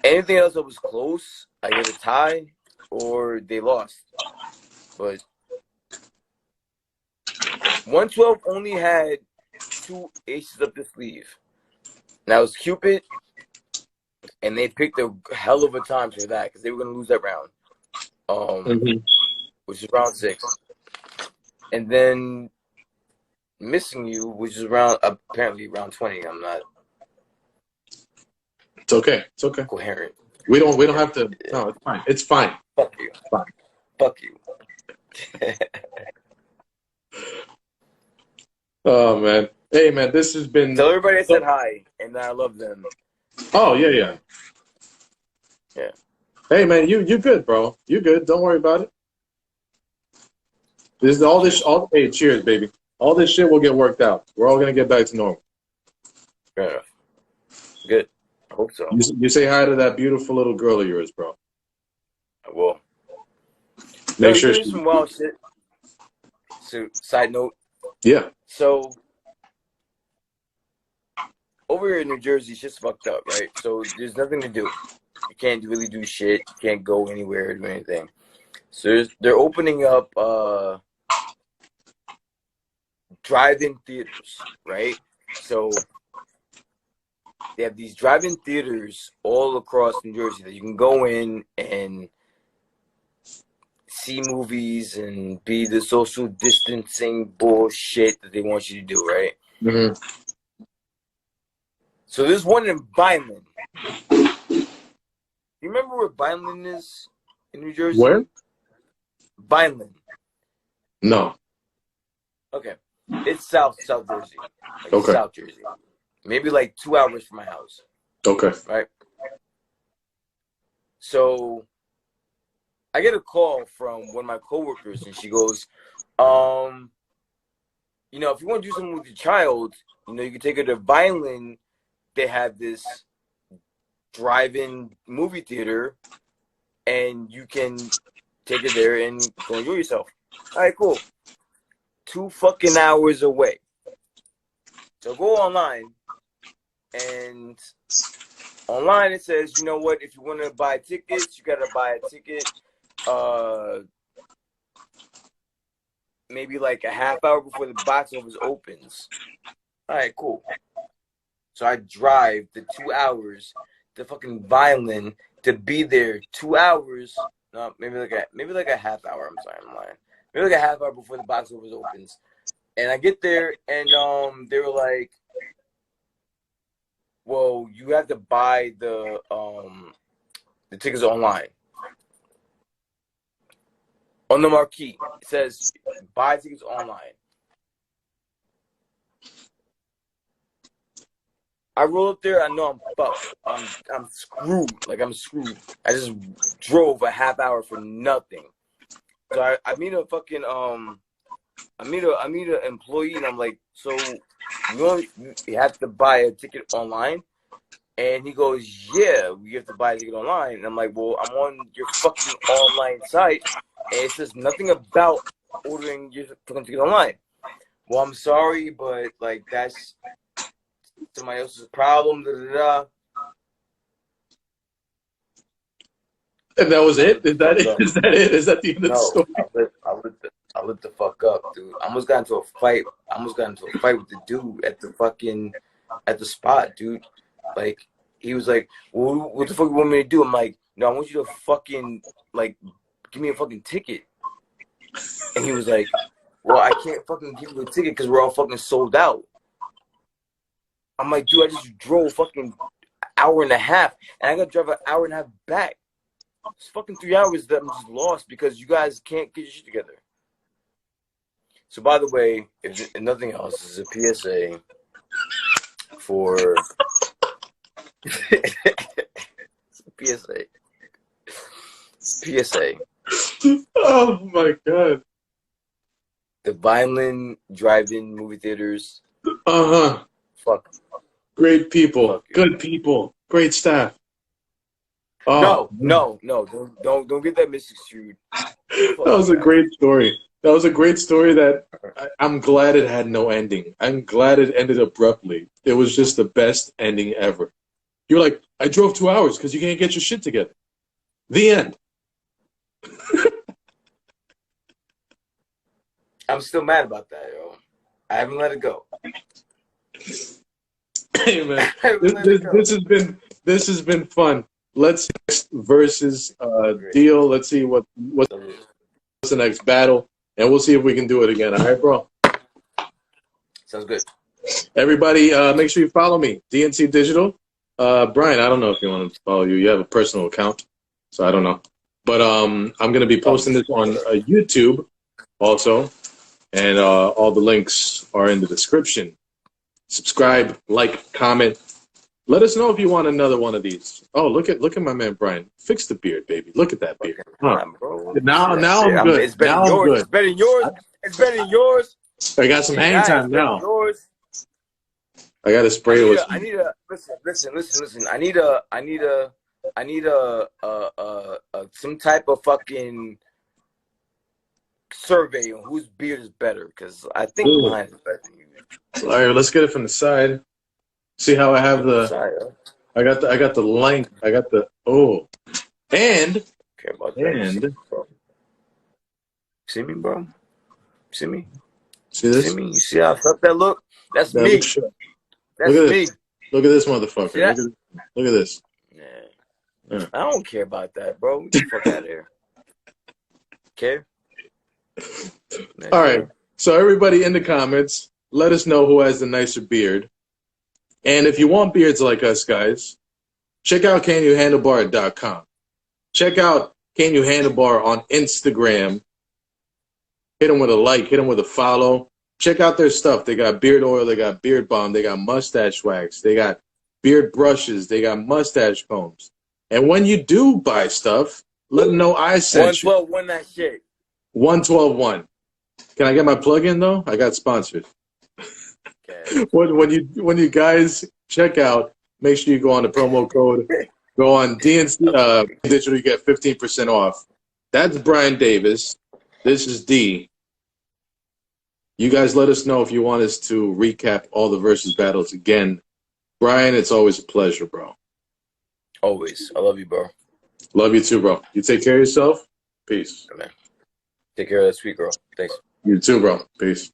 anything else that was close, I get a tie, or they lost. But 112 only had 2 aces up the sleeve. Now it was Cupid, and they picked a hell of a time for that because they were going to lose that round, which is round 6. And then Missing You, which is apparently round 20. I'm not. It's okay. It's okay. Coherent. We don't have to. No, it's fine. It's fine. Fuck you. It's fine. Fuck you. Oh man. Hey man, this has been. Tell everybody I said hi and that I love them. Oh yeah. Yeah. Hey man, you good, bro. You good. Don't worry about it. This is all. Hey, cheers, baby. All this shit will get worked out. We're all gonna get back to normal. Fair enough. Good. I hope so. You say hi to that beautiful little girl of yours, bro. I will. Make sure she's some wild shit. So, side note. Yeah. So, over here in New Jersey, shit's fucked up, right? So, there's nothing to do. You can't really do shit. You can't go anywhere or do anything. So, they're opening up drive-in theaters, right? So, they have these drive-in theaters all across New Jersey that you can go in and see movies and be the social distancing bullshit that they want you to do, right? Mm-hmm. So there's one in Vineland. You remember where Vineland is in New Jersey? Where? Vineland. No. Okay. It's South Jersey. Okay. South Jersey. Maybe like 2 hours from my house. Okay. Right? So I get a call from one of my coworkers, and she goes, if you want to do something with your child, you can take her to Vineland. They have this drive-in movie theater, and you can take her there and go enjoy yourself. All right, cool. 2 fucking hours away. So go online, and online it says, you know what, if you want to buy tickets, you got to buy a ticket maybe like a half hour before the box office opens. All right, cool. So I drive the 2 hours to fucking Vineland to be there 2 hours. No, maybe like a half hour. I'm sorry, I'm lying. Maybe like a half hour before the box office opens. And I get there, and they were like, "Well, you have to buy the tickets online." On the marquee, it says, "Buy tickets online." I roll up there. I know I'm fucked. I'm screwed. Like, I'm screwed. I just drove a half hour for nothing. So I meet a fucking I meet an employee, and I'm like, so you have to buy a ticket online? And he goes, yeah, we have to buy a ticket online. And I'm like, well, I'm on your fucking online site, and it says nothing about ordering your fucking ticket online. Well, I'm sorry, but like that's somebody else's problem. Da, da, da. And that was it? Is that it? Is that it? Is that the end of the story? I lit the fuck up, dude. I almost got into a fight. with the dude at the spot, dude. Like, he was like, well, what the fuck you want me to do? I'm like, no, I want you to fucking, like, give me a fucking ticket. And he was like, well, I can't fucking give you a ticket because we're all fucking sold out. I'm like, dude, I just drove fucking hour and a half, and I gotta drive an hour and a half back. It's fucking 3 hours that I'm just lost because you guys can't get your shit together. So, by the way, if nothing else, this is a PSA for PSA. Oh my god. The Vineland drive-in movie theaters. Fuck. Great people. Good people. Great staff. Oh, no. Don't get that misconstrued. That was a great story. That was a great story that I'm glad it had no ending. I'm glad it ended abruptly. It was just the best ending ever. You're like, I drove 2 hours because you can't get your shit together. The end. I'm still mad about that, yo. I haven't let it go. Hey man, this has been fun. Let's versus deal. Let's see what's the next battle, and we'll see if we can do it again. All right, bro. Sounds good. Everybody, make sure you follow me, DNC Digital. Brian, I don't know if you want to follow you. You have a personal account, so I don't know. But I'm going to be posting this on YouTube also, and all the links are in the description. Subscribe, like, comment. Let us know if you want another one of these. Oh, look at my man Brian. Fix the beard, baby. Look at that beard. Huh. Now I'm good. It's better than yours. It's better than yours. It's better than yours. I got some hang time now. I got to spray with. I need a listen. I need some type of fucking survey on whose beard is better, because I think mine is better than you. All right, let's get it from the side. See how I have the. I got the length. I got the and. Care about that. See me, bro. See me. See this? See me. You see how fuck that look? That's me. That's me. Look at this motherfucker. Look at this. Yeah. I don't care about that, bro. Get the fuck out of here. Care? All right. So everybody in the comments, let us know who has the nicer beard. And if you want beards like us, guys, check out CanYouHandlebar.com. Check out Can You Handlebar on Instagram. Hit them with a like. Hit them with a follow. Check out their stuff. They got beard oil. They got beard balm. They got mustache wax. They got beard brushes. They got mustache combs. And when you do buy stuff, let them know I sent you. 112.1 that shit. 112.1. Can I get my plug in though? I got sponsored. Okay. When you guys check out, make sure you go on the promo code. Go on DNC Digital. You get 15% off. That's Brian Davis. This is D. You guys let us know if you want us to recap all the Verzuz battles again. Brian, it's always a pleasure, bro. Always. I love you, bro. Love you too, bro. You take care of yourself. Peace. Man. Take care of that sweet girl. Thanks. You too, bro. Peace.